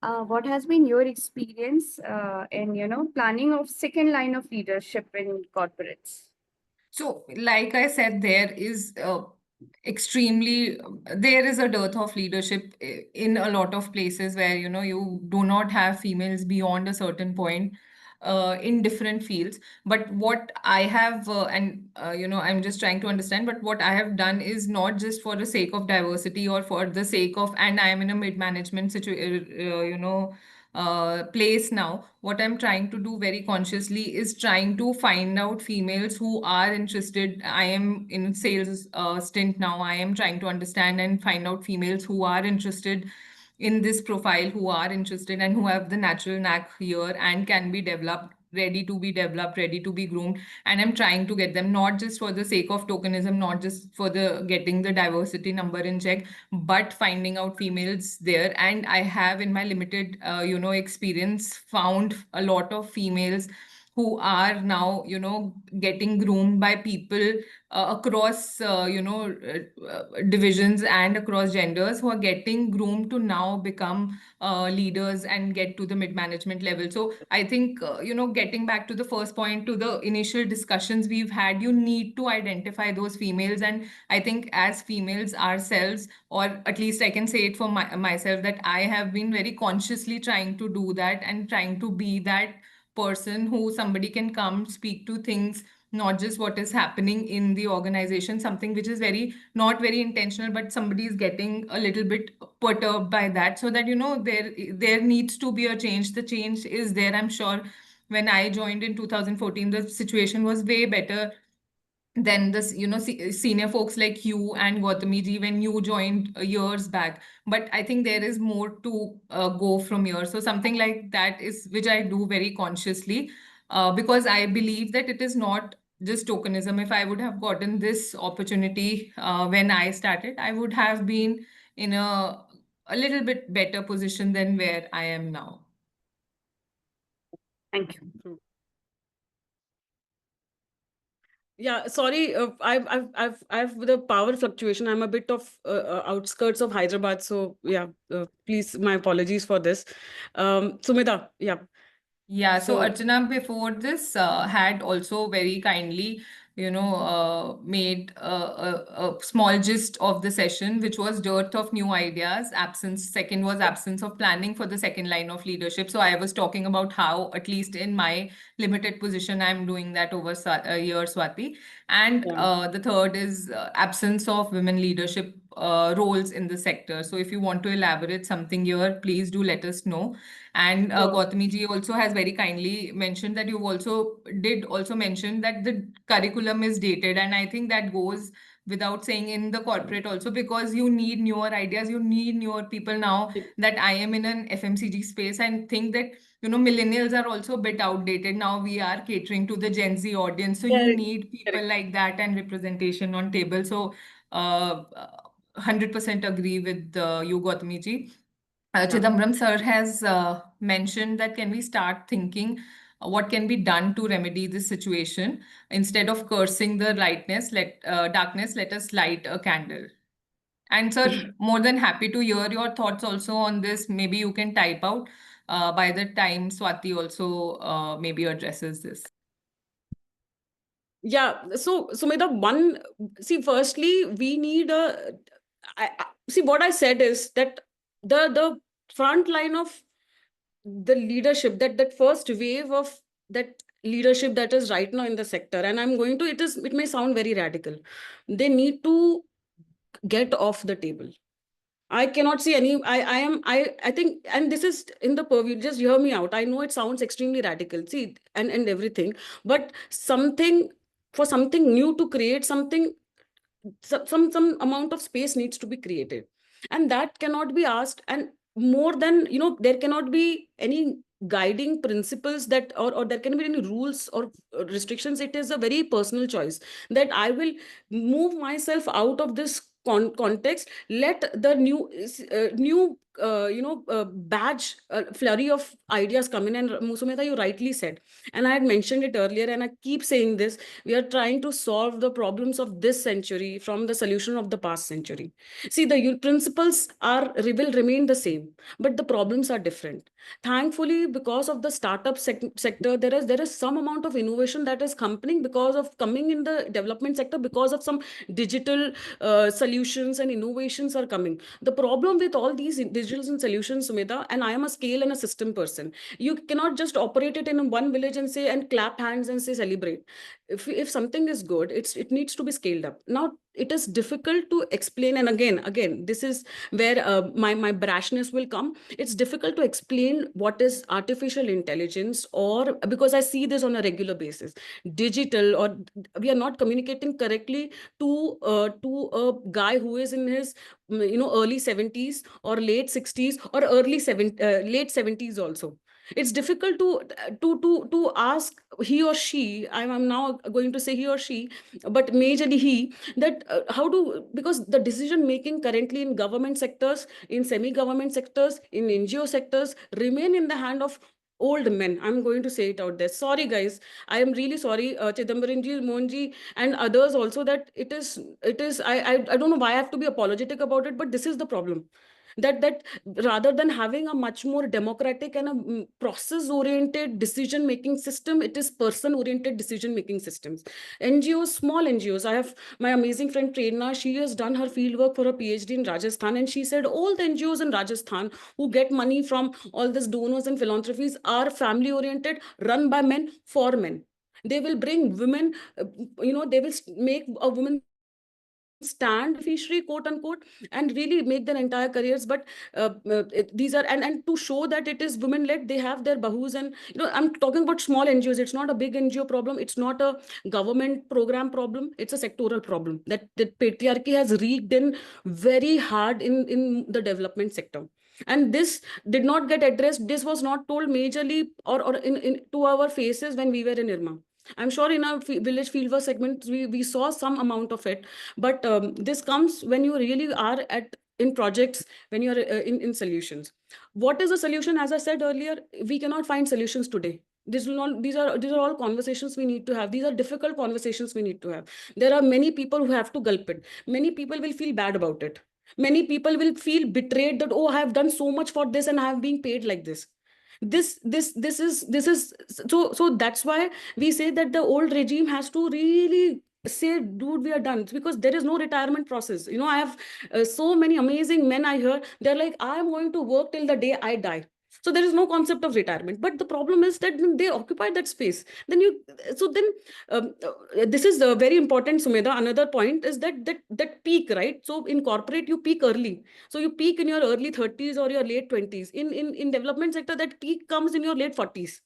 S4: what has been your experience in planning of second line of leadership in corporates?
S3: So, like I said, there is there is a dearth of leadership in a lot of places where, you do not have females beyond a certain point in different fields. But what I have, I'm just trying to understand, but what I have done is not just for the sake of diversity or for the sake of, and I am in a mid-management place now. What I'm trying to do very consciously is trying to find out females who are interested. I am in sales stint now. I am trying to understand and find out females who are interested in this profile, who are interested and who have the natural knack here and can be developed, ready to be developed, ready to be groomed. And I'm trying to get them, not just for the sake of tokenism, not just for the getting the diversity number in check, but finding out females there. And I have, in my limited experience, found a lot of females who are now getting groomed by people across divisions and across genders, who are getting groomed to now become leaders and get to the mid management level. So I think getting back to the first point, to the initial discussions we've had, you need to identify those females. And I think as females ourselves, or at least I can say it for myself, that I have been very consciously trying to do that and trying to be that person who somebody can come speak to things, not just what is happening in the organization, something which is very not very intentional, but somebody is getting a little bit perturbed by that, so that there needs to be a change. The change is there, I'm sure. When I joined in 2014, the situation was way better than this, senior folks like you and Gautami ji when you joined years back. But I think there is more to go from here. So something like that is which I do very consciously, because I believe that it is not just tokenism. If I would have gotten this opportunity when I started, I would have been in a little bit better position than where I am now.
S4: Thank you.
S2: Yeah, sorry. I've with the power fluctuation. I'm a bit of outskirts of Hyderabad, so yeah. Please, my apologies for this. Sumita, yeah.
S3: Yeah, so
S2: So
S3: Archana before this had also very kindly made a small gist of the session, which was dearth of new ideas. Second was absence of planning for the second line of leadership. So I was talking about how, at least in my limited position, I'm doing that over a year, Swati. And the third is absence of women leadership roles in the sector. So if you want to elaborate something here, please do let us know. And Gautami ji also has very kindly mentioned that you also mention that the curriculum is dated, and I think that goes without saying in the corporate also, because you need newer ideas, you need newer people. Now that I am in an FMCG space and think that millennials are also a bit outdated. Now we are catering to the Gen Z audience, so you need people like that and representation on table. So 100% agree with you, Gautami ji. Chidambaram sir has mentioned that can we start thinking what can be done to remedy this situation? Instead of cursing the darkness, let us light a candle. And sir, more than happy to hear your thoughts also on this. Maybe you can type out by the time Swati also maybe addresses this.
S2: Yeah, so Sumedha, firstly, we need see, what I said is that the front line of the leadership, that first wave of that leadership that is right now in the sector, and it may sound very radical, they need to get off the table. I cannot see any. I think, and this is in the purview. Just hear me out. I know it sounds extremely radical. See, and everything, but for something new to create something, some amount of space needs to be created, and that cannot be asked. And more than there cannot be any guiding principles that, or there can be any rules or restrictions. It is a very personal choice that I will move myself out of this context. Let the new badge flurry of ideas come in. And Sumedha, you rightly said, and I had mentioned it earlier, and I keep saying this: we are trying to solve the problems of this century from the solution of the past century. See, the principles will remain the same, but the problems are different. Thankfully, because of the startup sector, there is some amount of innovation that is coming in the development sector, because of some digital solutions and innovations are coming. The problem with all these digital solutions, Sumedha, and I am a scale and a system person, you cannot just operate it in one village and say, and clap hands and say celebrate. If something is good, it needs to be scaled up. Now it is difficult to explain, and again this is where my brashness will come. It's difficult to explain what is artificial intelligence, or because I see this on a regular basis, digital, or we are not communicating correctly to a guy who is in his early 70s or late 60s or late 70s also. It's difficult to ask he or she. I'm now going to say he or she, but majorly he, that how do, because the decision making currently in government sectors, in semi government sectors, in NGO sectors remain in the hand of old men. I'm going to say it out there. Sorry guys, I am really sorry, Chidambaram ji, Mohan ji, and others also, that it is I don't know why I have to be apologetic about it, but this is the problem. That rather than having a much more democratic and a process oriented decision making system, it is person oriented decision making systems. NGOs, small NGOs, I have my amazing friend Prerna. She has done her field work for a PhD in Rajasthan, and she said all the NGOs in Rajasthan who get money from all these donors and philanthropies are family oriented, run by men, for men. They will bring women, they will make a woman stand beneficiary, quote unquote, and really make their entire careers. But these are, and to show that it is women led, they have their bahus. And I'm talking about small NGOs. It's not a big NGO problem. It's not a government program problem. It's a sectoral problem that patriarchy has wreaked in very hard in the development sector. And this did not get addressed. This was not told majorly or in to our faces when we were in IRMA. I'm sure in our village fieldwork segment, we saw some amount of it, but this comes when you really are in projects, when you're in solutions. What is the solution? As I said earlier, we cannot find solutions today. These are all conversations we need to have. These are difficult conversations we need to have. There are many people who have to gulp it. Many people will feel bad about it. Many people will feel betrayed that, oh, I have done so much for this and I have been paid like this. This is so that's why we say that the old regime has to really say, dude, we are done. It's because there is no retirement process. I have so many amazing men I hear, they're like, I'm going to work till the day I die. So there is no concept of retirement, but the problem is that when they occupy that space, then this is very important, Sumedha. Another point is that peak, right? So in corporate you peak early, so you peak in your early 30s or your late 20s. In development sector, that peak comes in your late 40s.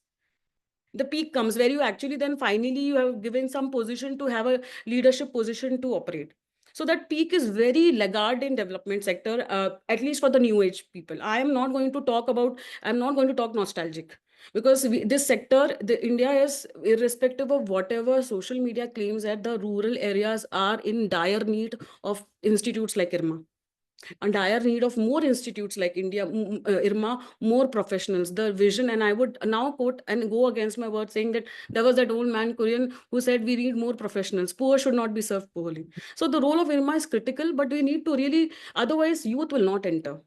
S2: The peak comes where you actually then finally you have given some position to have a leadership position to operate. So that peak is very laggard in development sector, at least for the new age people. I'm not going to talk nostalgic, because this sector, the India is, irrespective of whatever social media claims, that the rural areas are in dire need of institutes like IRMA, and dire need of more institutes like IRMA, more professionals, the vision. And I would now quote and go against my word, saying that there was that old man Korean who said we need more professionals. Poor should not be served poorly. So the role of IRMA is critical, but we need to really, otherwise youth will not enter.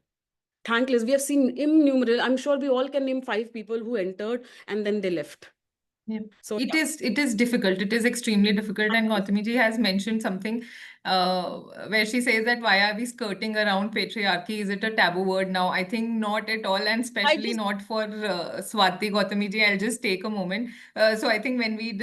S2: Thankless. We have seen innumerable, I'm sure we all can name 5 people who entered and then they left.
S3: Yeah.
S2: So
S3: It is difficult. It is extremely difficult. And Gautami ji has mentioned something where she says that why are we skirting around patriarchy? Is it a taboo word now? I think not at all, and
S2: I
S3: especially
S2: just
S3: not for Swati. Gautami ji, I'll just take a moment. So I think when we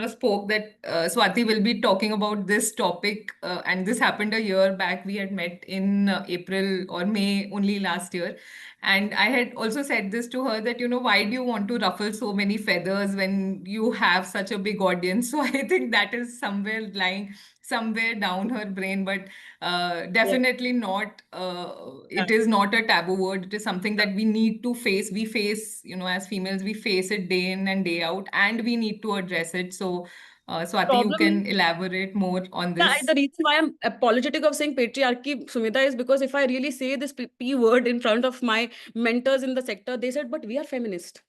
S3: spoke that Swati will be talking about this topic, and this happened a year back. We had met in April or May only last year. And I had also said this to her that, why do you want to ruffle so many feathers when you have such a big audience? So I think that is somewhere lying somewhere down her brain, but
S2: yeah,
S3: definitely not.
S2: yeah.
S3: It is not a taboo word. It is something that we need to face. We face, as females, we face it day in and day out, and we need to address it. So, Swati, you
S2: Problem is,
S3: can elaborate more on
S2: yeah,
S3: this.
S2: the reason why I'm apologetic of saying patriarchy, Sumita, is because if I really say this P word in front of my mentors in the sector, they said, but we are feminist.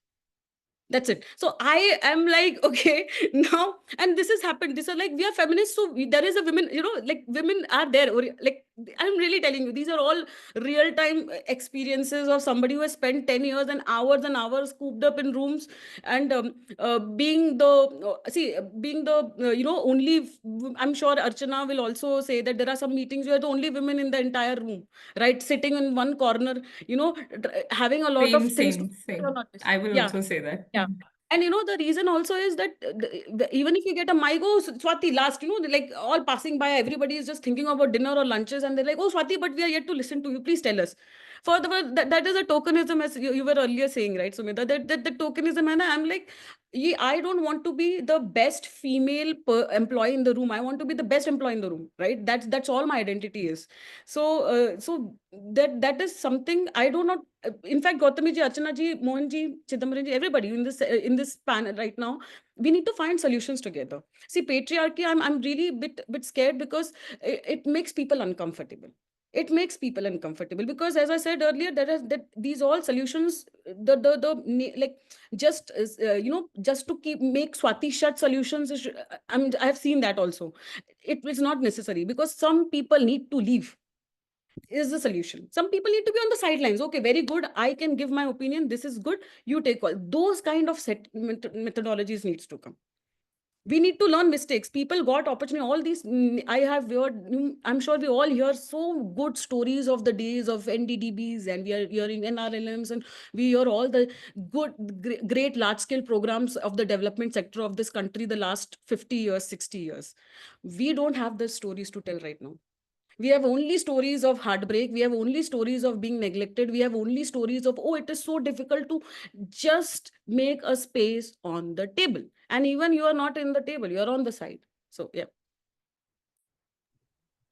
S2: That's it. So I am like, okay, now, and this has happened. This are like, we are feminists, so there is a women, like women are there. Or like, I'm really telling you, these are all real time experiences of somebody who has spent 10 years and hours cooped up in rooms, and being the only. I'm sure Archana will also say that there are some meetings where the only women in the entire room, right, sitting in one corner, having a lot of
S3: Same,
S2: things to
S3: same,
S2: say or
S3: same.
S2: not.
S3: I will
S2: Yeah.
S3: also say that.
S2: Yeah. And the reason also is that even if you get a mic, oh, Swati, last, like all passing by, everybody is just thinking about dinner or lunches, and they're like, oh, Swati, but we are yet to listen to you. Please tell us. Further, that is a tokenism, as you were earlier saying, right, Sumita? That tokenism, and I'm like, I don't want to be the best female employee in the room. I want to be the best employee in the room, right? That's all my identity is. So that is something I do not. In fact, Gautami ji, Archana ji, Mohan ji, Chidambaram ji, everybody in this panel right now, we need to find solutions together. See, patriarchy, I'm really bit scared, because it makes people uncomfortable. It makes people uncomfortable because, as I said earlier, that these all solutions, like, just just to make Swati shut solutions I've seen that also. It is not necessary, because some people need to leave is the solution. Some people need to be on the sidelines. Okay, very good, I can give my opinion, this is good, you take all those kind of methodologies needs to come. We need to learn mistakes. People got opportunity, all these, I have heard, I'm sure we all hear so good stories of the days of NDDBs, and we are hearing NRLMs, and we hear all the good great large scale programs of the development sector of this country the last 50 years, 60 years. We don't have the stories to tell right now. We have only stories of heartbreak. We have only stories of being neglected. We have only stories of, oh, it is so difficult to just make a space on the table. And even you are not in the table, you are on the side. So, yeah.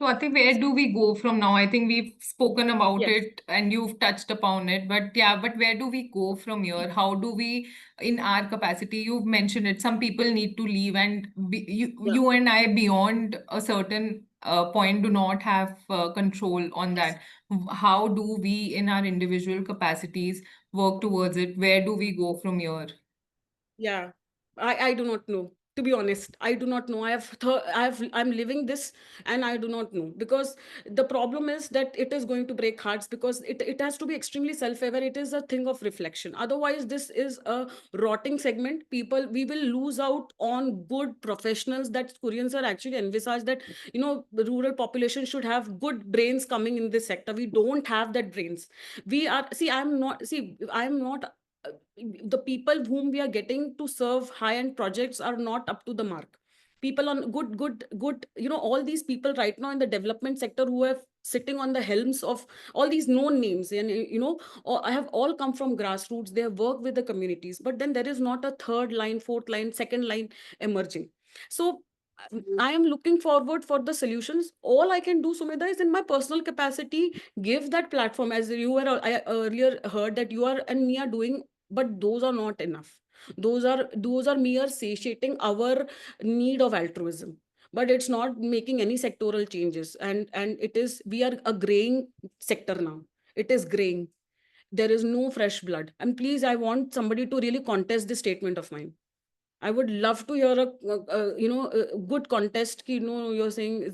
S3: So I think where do we go from now? I think we've spoken about
S2: Yes.
S3: it and you've touched upon it, but yeah, but where do we go from here? How do we, in our capacity, you've mentioned it, some people need to leave, and
S2: Yeah.
S3: you and I beyond a certain point do not have control on
S2: Yes.
S3: that. How do we in our individual capacities work towards it? Where do we go from here?
S2: Yeah. I do not know. To be honest, I do not know. I'm living this, and I do not know, because the problem is that it is going to break hearts, because it has to be extremely self-aware. It is a thing of reflection. Otherwise, this is a rotting segment. People, we will lose out on good professionals that Koreans are actually envisaged that, the rural population should have good brains coming in this sector. We don't have that brains. We are, I'm not the people whom we are getting to serve high-end projects are not up to the mark. People on good, all these people right now in the development sector who have sitting on the helms of all these known names, and I have all come from grassroots. They have worked with the communities, but then there is not a third line, fourth line, second line emerging. So I am looking forward for the solutions. All I can do, Sumedha, is in my personal capacity, give that platform. As you were, I earlier heard that you are and me are doing, but those are not enough. Those are mere satiating our need of altruism, but it's not making any sectoral changes. And it is, we are a graying sector now. It is graying. There is no fresh blood. And please, I want somebody to really contest this statement of mine. I would love to hear a good contest. You're saying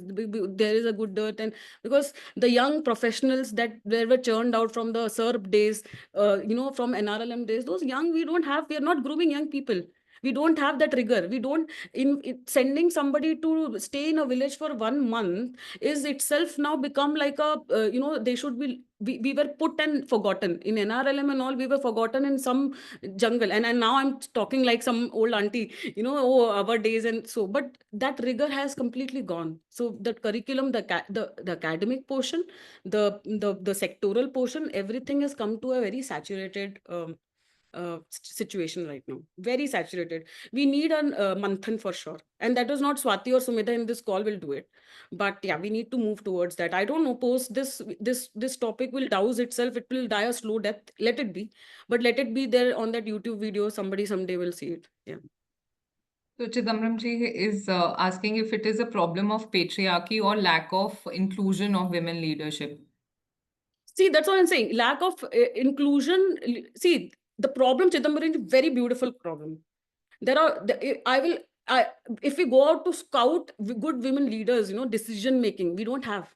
S2: there is a good dirt, and because the young professionals that were churned out from the SERP days, from NRLM days, those young, we are not grooming young people. We don't have that rigor. We don't, sending somebody to stay in a village for 1 month is itself now become like a, they should be, we were put and forgotten in NRLM and all. We were forgotten in some jungle, and now I'm talking like some old auntie, oh, our days. And so, but that rigor has completely gone. So the curriculum, the academic portion, the sectoral portion, everything has come to a very saturated situation right now. Very saturated. We need a manthan for sure, and that is not Swati or Sumedha in this call will do it. But yeah, we need to move towards that. I don't know, post this topic will douse itself. It will die a slow death. Let it be, but let it be there on that YouTube video. Somebody someday will see it. Yeah.
S3: So Chidambaram ji is asking if it is a problem of patriarchy or lack of inclusion of women leadership.
S2: See, that's what I'm saying. Lack of inclusion. See, the problem, Chidambaram, is a very beautiful problem. There are, if we go out to scout good women leaders, decision making, we don't have.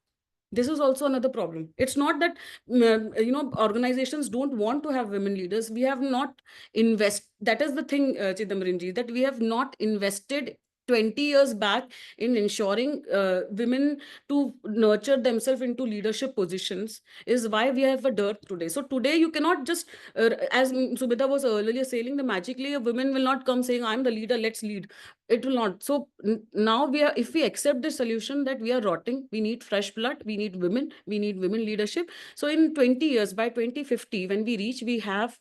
S2: This is also another problem. It's not that organizations don't want to have women leaders. We have not that is the thing, Chidambaram, that we have not invested 20 years back in ensuring women to nurture themselves into leadership positions, is why we have a dearth today. So today you cannot just, as Subhita was earlier saying, the magically a woman will not come saying, I'm the leader, let's lead. It will not. So now if we accept the solution that we are rotting, we need fresh blood, we need women leadership. So in 20 years, by 2050, when we reach, we have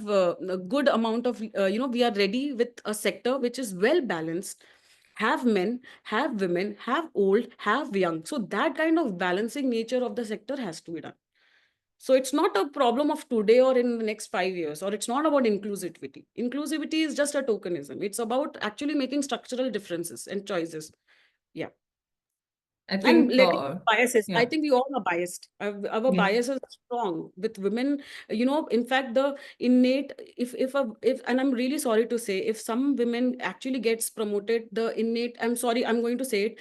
S2: a good amount of, we are ready with a sector which is well balanced, have men, have women, have old, have young. So that kind of balancing nature of the sector has to be done. So it's not a problem of today or in the next 5 years, or it's not about inclusivity. Inclusivity is just a tokenism. It's about actually making structural differences and choices. Yeah.
S3: I
S2: And
S3: think,
S2: letting biases. I
S3: yeah.
S2: think we all are biased. Our
S3: Yeah.
S2: biases are strong with women. In fact, the innate, if and I'm really sorry to say, if some women actually gets promoted, the innate, I'm sorry, I'm going to say it,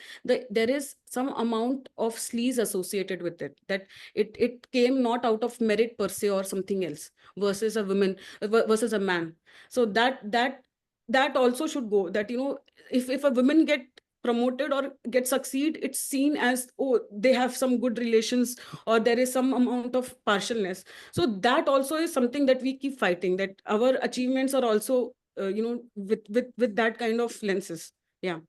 S2: there is some amount of sleaze associated with it. That it came not out of merit per se or something else, versus a woman versus a man. So that also should go. That if a woman get promoted or get succeed, it's seen as, oh, they have some good relations, or there is some amount of partialness. So that also is something that we keep fighting, that our achievements are also with that kind of lenses. Yeah.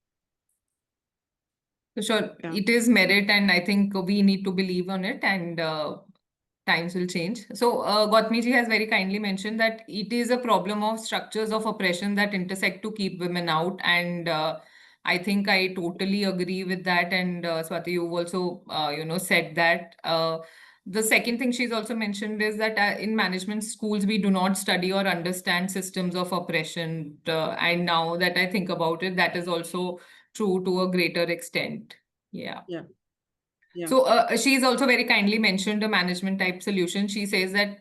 S3: So sure,
S2: Yeah.
S3: it is merit, and I think we need to believe on it, and times will change. So Gautami ji has very kindly mentioned that it is a problem of structures of oppression that intersect to keep women out, and I think I totally agree with that. And Swati, you've also said that. The second thing she's also mentioned is that in management schools we do not study or understand systems of oppression, and now that I think about it, that is also true to a greater extent. Yeah.
S2: Yeah. Yeah.
S3: So she's also very kindly mentioned a management type solution. She says that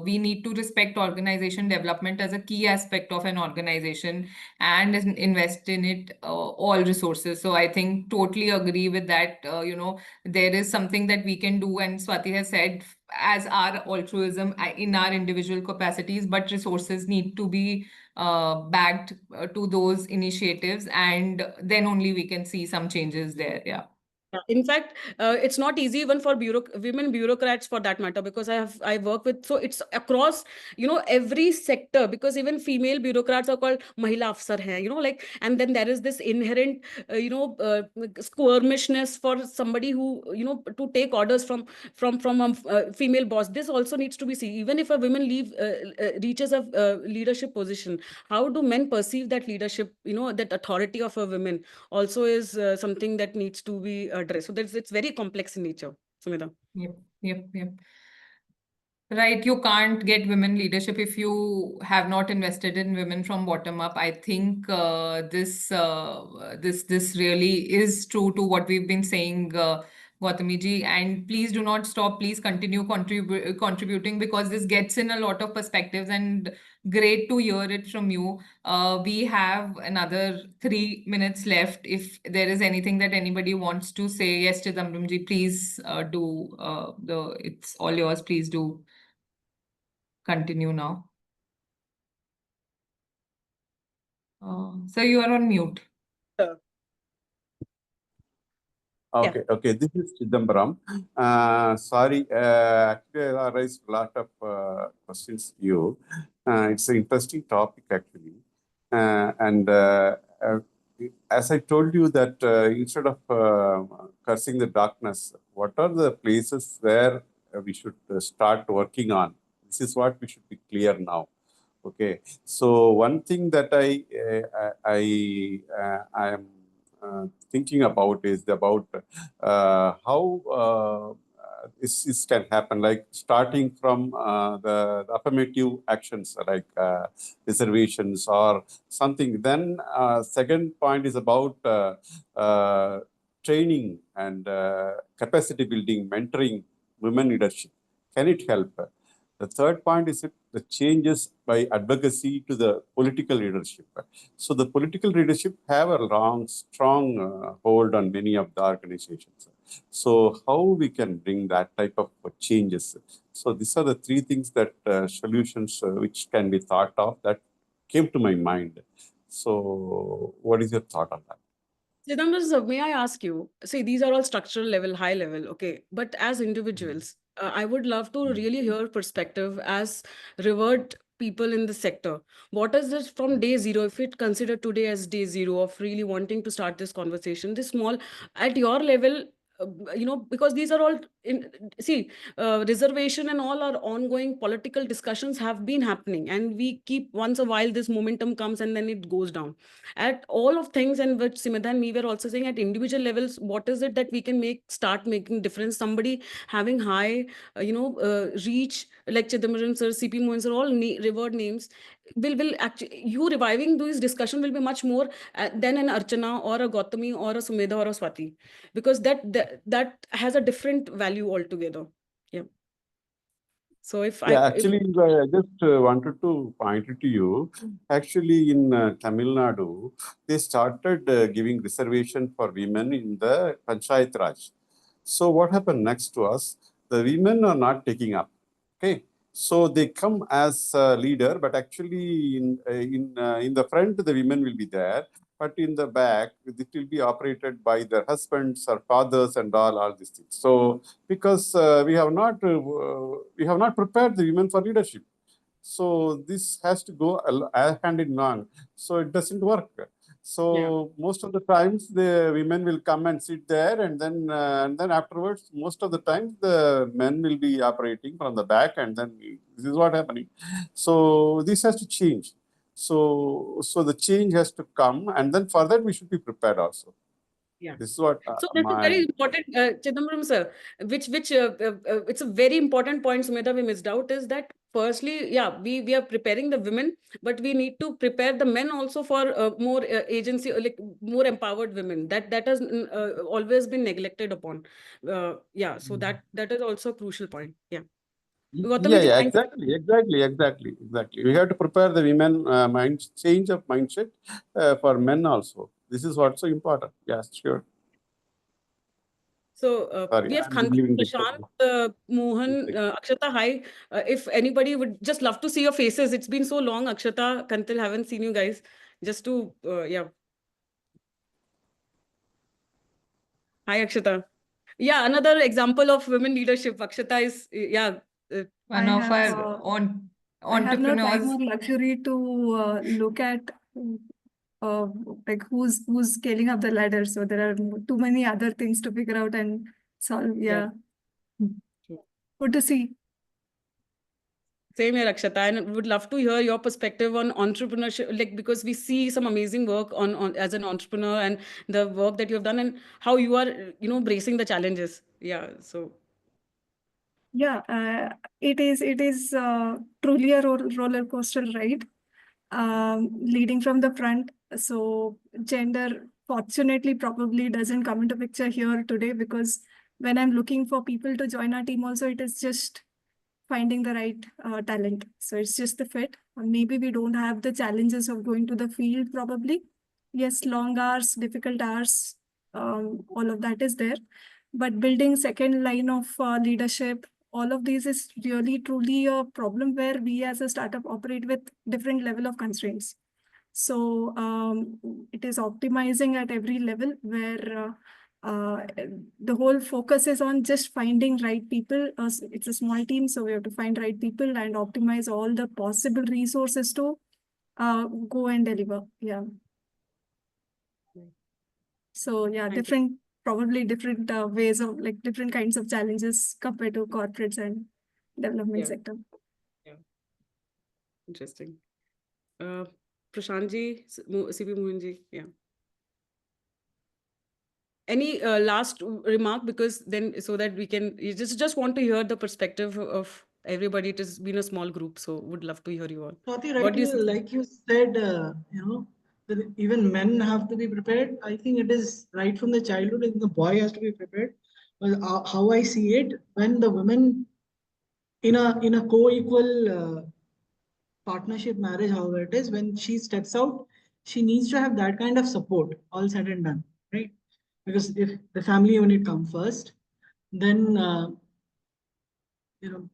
S3: we need to respect organization development as a key aspect of an organization and invest in it all resources. So I think totally agree with that. There is something that we can do, and Swati has said as our altruism in our individual capacities, but resources need to be backed to those initiatives, and then only we can see some changes there. Yeah.
S2: Yeah. In fact, it's not easy even for women bureaucrats for that matter, because I work with, so it's across, every sector, because even female bureaucrats are called mahila afsar hai, like, and then there is this inherent, squirmishness for somebody who, to take orders from a female boss. This also needs to be seen. Even if a woman reaches a leadership position, how do men perceive that leadership, that authority of a woman also is something that needs to be addressed. So it's very complex in nature, Sumita.
S3: Yep. Right, you can't get women leadership if you have not invested in women from bottom up. I think this really is true to what we've been saying, Gautami ji. And please do not stop. Please continue contributing, because this gets in a lot of perspectives, and great to hear it from you. We have another 3 minutes left. If there is anything that anybody wants to say, yes, Chidambaram ji, please do. It's all yours. Please do continue now. So you are on mute.
S5: Okay. This is Chidambaram. Sorry, actually I raised a lot of questions to you. It's an interesting topic actually. As I told you that instead of cursing the darkness, what are the places where we should start working on? This is what we should be clear now. Okay. So one thing that I am thinking about is about how this can happen, like starting from the affirmative actions like reservations or something. Then second point is about training and capacity building, mentoring women leadership. Can it help? The third point is the changes by advocacy to the political leadership. So the political leadership have a strong hold on many of the organizations. So how we can bring that type of changes? So these are the three things that solutions which can be thought of that came to my mind. So what is your thought on that?
S2: Chidambaram sir, may I ask you, see, these are all structural level, high level, okay, but as individuals, I would love to really hear perspective as revered people in the sector. What is this from day zero, if it considered today as day zero of really wanting to start this conversation, this small, at your level, because these are all see, reservation and all our ongoing political discussions have been happening, and we keep, once a while this momentum comes and then it goes down at all of things. And which Simita and me were also saying, at individual levels, what is it that we can start making difference? Somebody having high reach like Chidambaram sir, CP Mohan sir, all revered names, will actually, you reviving these discussion will be much more than an Archana or a Gautami or a Sumedha or a Swati, because that has a different value altogether. Yeah. So
S5: Actually, I just wanted to point it to you. Actually, in Tamil Nadu, they started giving reservation for women in the Panchayat Raj. So what happened next to us? The women are not taking up. Okay, so they come as a leader, but actually in the front the women will be there, but in the back it will be operated by their husbands or fathers and all these things. So because we have not prepared the women for leadership, so this has to go hand in hand. So it doesn't work. So most of the times the women will come and sit there, and then afterwards, most of the times the men will be operating from the back, and then this is what happening. So this has to change. So the change has to come, and then for that we should be prepared also.
S2: Yeah.
S5: This is what
S2: so that's a very important, Chidambaram sir, which it's a very important point, Sumedha, we missed out, is that firstly, yeah, we are preparing the women, but we need to prepare the men also for more agency, like more empowered women. That has always been neglected upon. Yeah, so that is also a crucial point. Yeah. Gautam ji, thanks.
S5: Exactly. We have to prepare the women change of mindset for men also. This is what's so important. Yes, sure.
S2: So
S5: Sorry,
S2: we have
S5: I'm
S2: Khanvi,
S5: leaving the
S2: Prashant, Mohan, Akshata. Hi. If anybody would just love to see your faces, it's been so long. Akshata, Kantil, haven't seen you guys. Just to, yeah. Hi, Akshata. Yeah, another example of women leadership. Akshata is, yeah.
S3: One
S6: I
S3: of
S6: have,
S3: our
S6: I have no time
S3: entrepreneurs.
S6: or luxury to look at like who's scaling up the ladder. So there are too many other things to figure out and solve. Yeah. Good to see.
S2: Same here, Akshata, and would love to hear your perspective on entrepreneurship, like because we see some amazing work on as an entrepreneur and the work that you have done and how you are, bracing the challenges. Yeah, so.
S6: Yeah, it is truly a roller coaster ride, leading from the front. So gender, fortunately, probably doesn't come into picture here today, because when I'm looking for people to join our team also, it is just finding the right talent. So it's just the fit. Maybe we don't have the challenges of going to the field probably. Yes, long hours, difficult hours, all of that is there. But building second line of leadership, all of these is really truly a problem where we as a startup operate with different level of constraints. So it is optimizing at every level where the whole focus is on just finding right people. It's a small team, so we have to find right people and optimize all the possible resources to go and deliver. Yeah. So yeah, probably different ways of like different kinds of challenges compared to corporates and development sector.
S2: Yeah. Interesting. Prashant ji, CP Mohan ji, yeah. Any last remark, because then so that we can you just want to hear the perspective of everybody. It has been a small group, so would love to hear you all.
S7: Swati,
S2: What do you
S7: like you said, that even men have to be prepared. I think it is right from the childhood, and the boy has to be prepared. Well, how I see it, when the women in a co-equal partnership marriage, however it is, when she steps out, she needs to have that kind of support, all said and done, right? Because if the family unit come first, then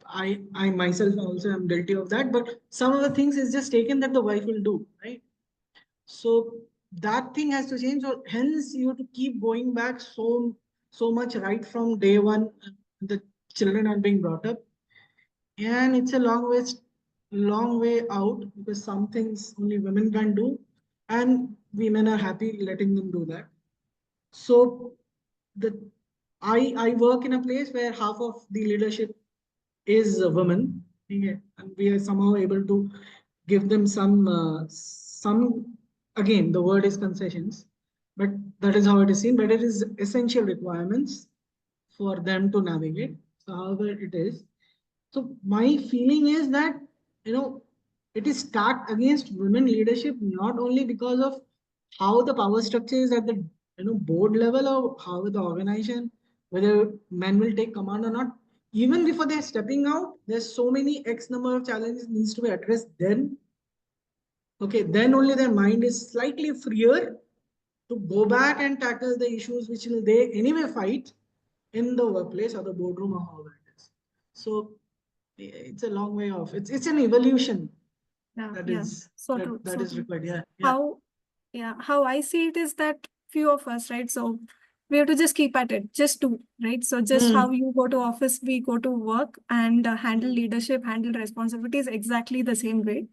S7: I myself also am guilty of that, but some of the things is just taken that the wife will do, right? So that thing has to change. So hence you have to keep going back so much right from day one. The children are being brought up, and it's a long way out, because some things only women can do, and women are happy letting them do that. So the I work in a place where half of the leadership is a woman, and we are somehow able to give them some, again, the word is concessions, but that is how it is seen, but it is essential requirements for them to navigate. So however it is, so my feeling is that, it is stacked against women leadership, not only because of how the power structure is at the board level, or how the organization, whether men will take command or not. Even before they're stepping out, there's so many X number of challenges needs to be addressed. Then, okay, then only their mind is slightly freer to go back and tackle the issues which will they anyway fight in the workplace or the boardroom or however it is. So it's a long way off. It's an evolution that is required.
S6: How I see it is that few of us, right? So we have to just keep at it, just do, right? So just how you go to office, we go to work and handle leadership, handle responsibilities exactly the same way.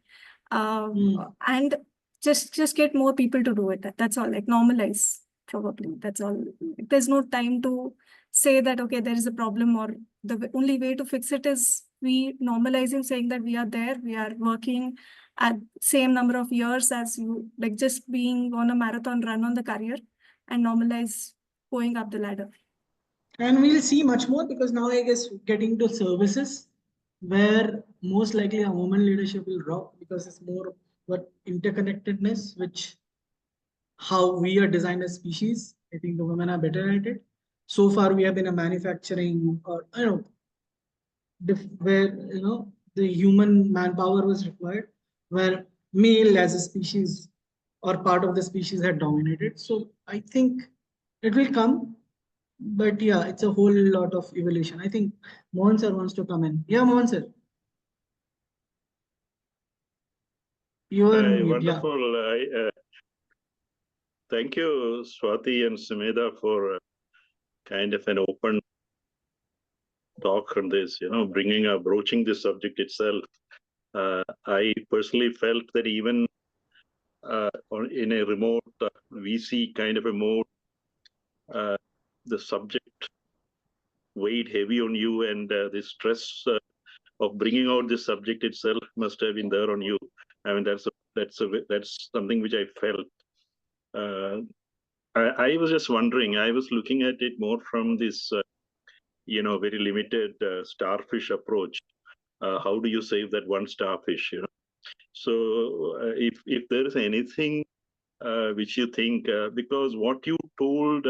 S6: And just get more people to do it. That's all, like normalize, probably. That's all. There's no time to say that, okay, there is a problem, or the only way to fix it is we normalizing, saying that we are there, we are working at same number of years as you, like just being on a marathon run on the career, and normalize going up the ladder.
S7: And we'll see much more, because now I guess getting to services where most likely our women leadership will drop because it's more what interconnectedness, which how we are designed as species. I think the women are better at it. So far, we have been a manufacturing or where the human manpower was required, where male as a species or part of the species had dominated. So I think it will come, but yeah, it's a whole lot of evolution. I think Mohan sir wants to come in. Yeah, Mohan sir, you are on mute. Yeah.
S8: Wonderful. Thank you, Swati and Sumedha, for kind of an open talk on this, broaching this subject itself. I personally felt that even in a remote VC kind of a mode, the subject weighed heavy on you, and the stress of bringing out this subject itself must have been there on you. I mean, that's something which I felt. I was just wondering. I was looking at it more from this, very limited starfish approach. How do you save that one starfish? So, if there is anything which you think, because what you told,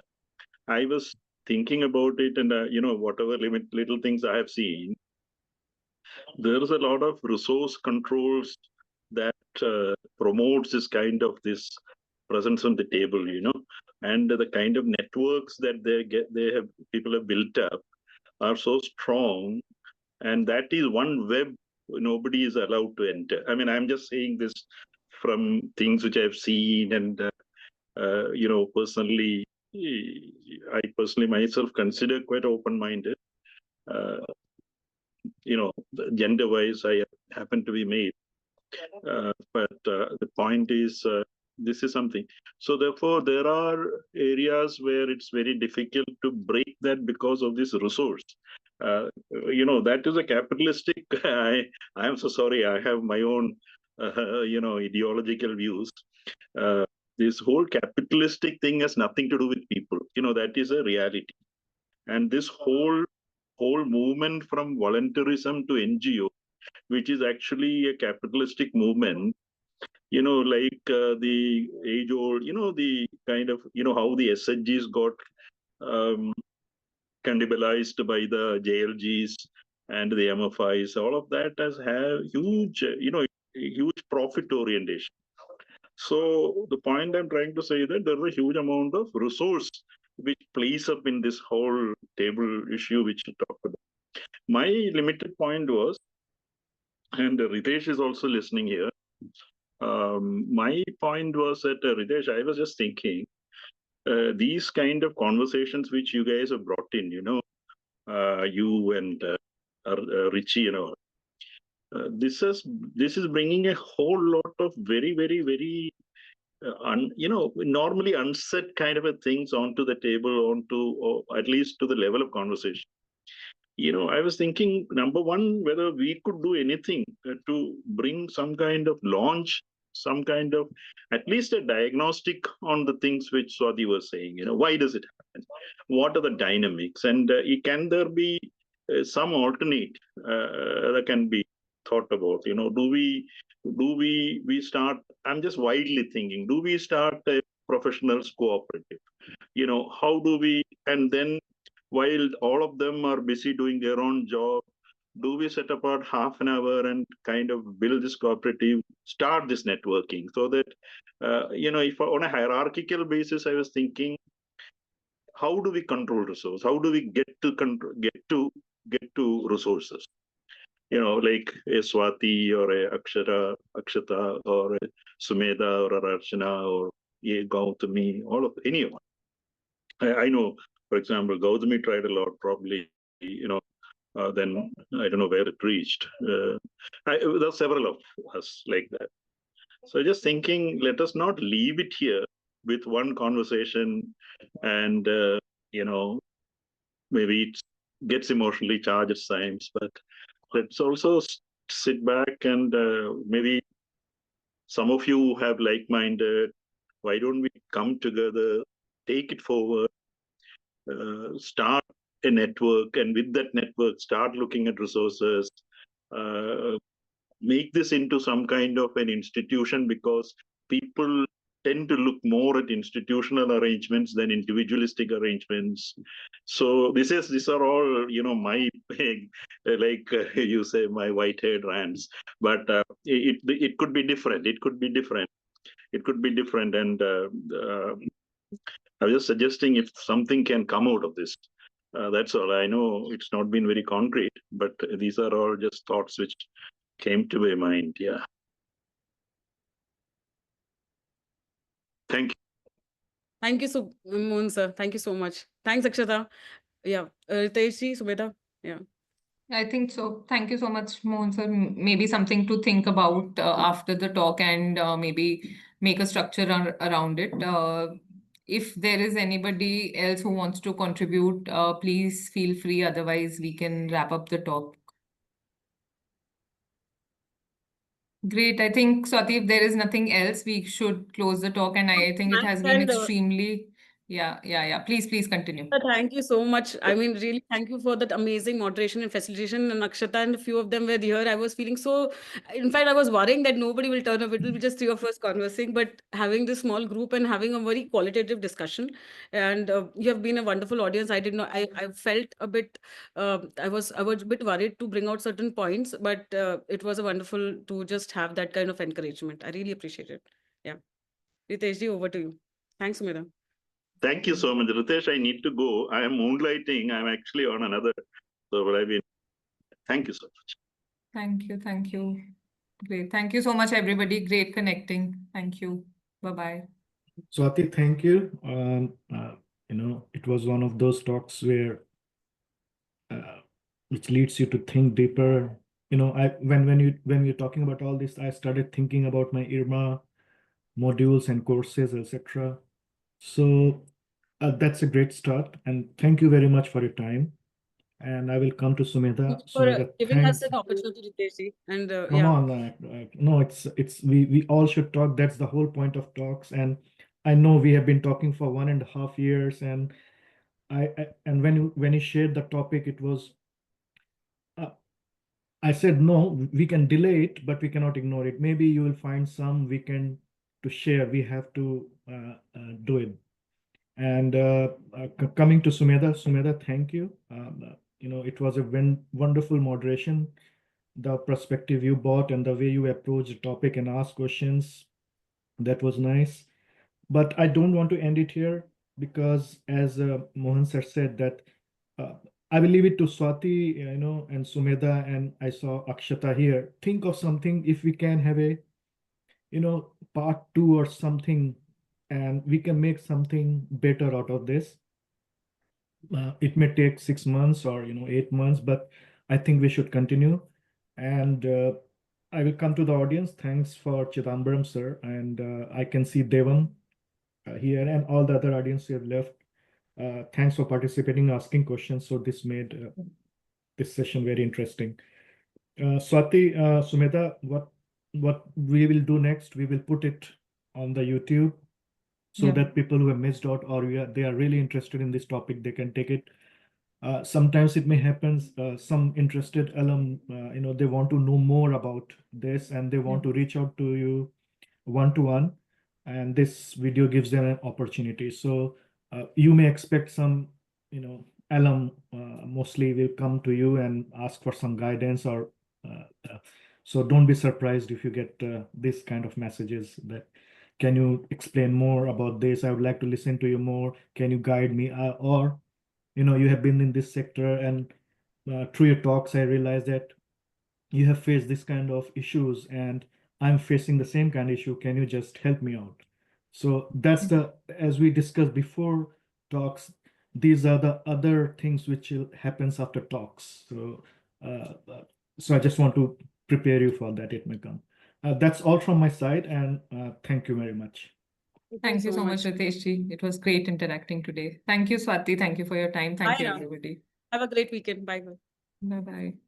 S8: I was thinking about it, and whatever little things I have seen, there is a lot of resource controls that promotes this presence on the table, and the kind of networks that people have built up are so strong, and that is one web nobody is allowed to enter. I mean, I'm just saying this from things which I've seen, and personally, I personally myself consider quite open-minded. Gender-wise, I happen to be male. But the point is, this is something. So therefore, there are areas where it's very difficult to break that because of this resource. That is a capitalistic. I am so sorry. I have my own, ideological views. This whole capitalistic thing has nothing to do with people. That is a reality. And this whole movement from voluntarism to NGO, which is actually a capitalistic movement, like the age old, the kind of, how the SHGs got cannibalized by the JLGs and the MFIs, all of that has had huge, huge profit orientation. So the point I'm trying to say is that there's a huge amount of resource which plays up in this whole table issue which you talked about. My limited point was, and Ritesh is also listening here. My point was that, Ritesh, I was just thinking, these kind of conversations which you guys have brought in, you and Richie, this is bringing a whole lot of very, very, very, normally unsaid kind of a things onto the table, or at least to the level of conversation. I was thinking, number one, whether we could do anything to bring some kind of launch, some kind of, at least a diagnostic on the things which Swati was saying. Why does it happen? What are the dynamics? And can there be some alternate that can be thought about? Do we start, I'm just widely thinking, do we start a professionals cooperative? How do we, and then while all of them are busy doing their own job, do we set apart half an hour and kind of build this cooperative, start this networking, so that, if on a hierarchical basis, I was thinking, how do we control resource? How do we get to resources? Like a Swati or a Akshata or a Sumedha or a Archana or a Gautami, anyone. I know, for example, Gautami tried a lot, probably, then I don't know where it reached. There's several of us like that. So just thinking, let us not leave it here with one conversation and, maybe it gets emotionally charged at times, but let's also sit back and maybe some of you have like-minded. Why don't we come together, take it forward, start a network, and with that network, start looking at resources, make this into some kind of an institution, because people tend to look more at institutional arrangements than individualistic arrangements. So these are all, my you say, my white-haired rants. But it could be different. It could be different. It could be different. And I was just suggesting if something can come out of this. That's all. I know it's not been very concrete, but these are all just thoughts which came to my mind. Yeah. Thank you.
S2: Thank you so, Mohan sir. Thank you so much. Thanks, Akshata. Yeah. Ritesh, Subeda. Yeah.
S3: I think so. Thank you so much, Mohan sir. Maybe something to think about after the talk, and maybe make a structure around it. If there is anybody else who wants to contribute, please feel free. Otherwise, we can wrap up the talk. Great. I think, Swati, if there is nothing else, we should close the talk. And I think it has been extremely, yeah. Please continue.
S2: Thank you so much. I mean, really, thank you for that amazing moderation and facilitation. And Akshata and a few of them were here. I was feeling so, in fact, I was worrying that nobody will turn up. It will be just three of us conversing, but having this small group and having a very qualitative discussion. And you have been a wonderful audience. I did not, I felt a bit, I was a bit worried to bring out certain points, but it was a wonderful to just have that kind of encouragement. I really appreciate it. Yeah. Riteshji, over to you. Thanks, Sumedha.
S8: Thank you so much, Ritesh. I need to go. I am moonlighting. I'm actually on another. So, but thank you so much.
S3: Thank you. Great. Thank you so much, everybody. Great connecting. Thank you. Bye-bye.
S1: Swati, thank you. It was one of those talks where which leads you to think deeper. When you're talking about all this, I started thinking about my IRMA modules and courses, etc. So that's a great start, and thank you very much for your time. And I will come to Sumedha.
S2: For giving us an opportunity, Riteshji. And
S1: come on, no, it's we all should talk. That's the whole point of talks. And I know we have been talking for 1.5 years, and and when you shared the topic, it was. I said, no, we can delay it, but we cannot ignore it. Maybe you will find some weekend to share. We have to do it. And coming to Sumedha, thank you. It was a wonderful moderation. The perspective you brought and the way you approached the topic and asked questions, that was nice. But I don't want to end it here because, as Mohan sir said, that I will leave it to Swati, and Sumedha, and I saw Akshata here. Think of something if we can have a, part 2 or something, and we can make something better out of this. It may take 6 months or 8 months, but I think we should continue. And I will come to the audience. Thanks for Chidambaram sir, and I can see Devam here and all the other audience who have left. Thanks for participating, asking questions. So this made this session very interesting. Swati, Sumedha, what we will do next, we will put it on the YouTube so that people who have missed out or they are really interested in this topic, they can take it. Sometimes it may happen, some interested alum, they want to know more about this and they want to reach out to you one-to-one, and this video gives them an opportunity. So you may expect some, alum mostly will come to you and ask for some guidance or so don't be surprised if you get this kind of messages that, can you explain more about this? I would like to listen to you more. Can you guide me? Or, you have been in this sector and through your talks, I realized that you have faced this kind of issues and I'm facing the same kind of issue. Can you just help me out? So that's as we discussed before talks, these are the other things which happens after talks. So, so I just want to prepare you for that. It may come. That's all from my side, and thank you very much.
S3: Thank you so much, Riteshji. It was great interacting today. Thank you, Swati. Thank you for your time. Thank you, everybody.
S2: Have a great weekend. Bye.
S3: Bye-bye.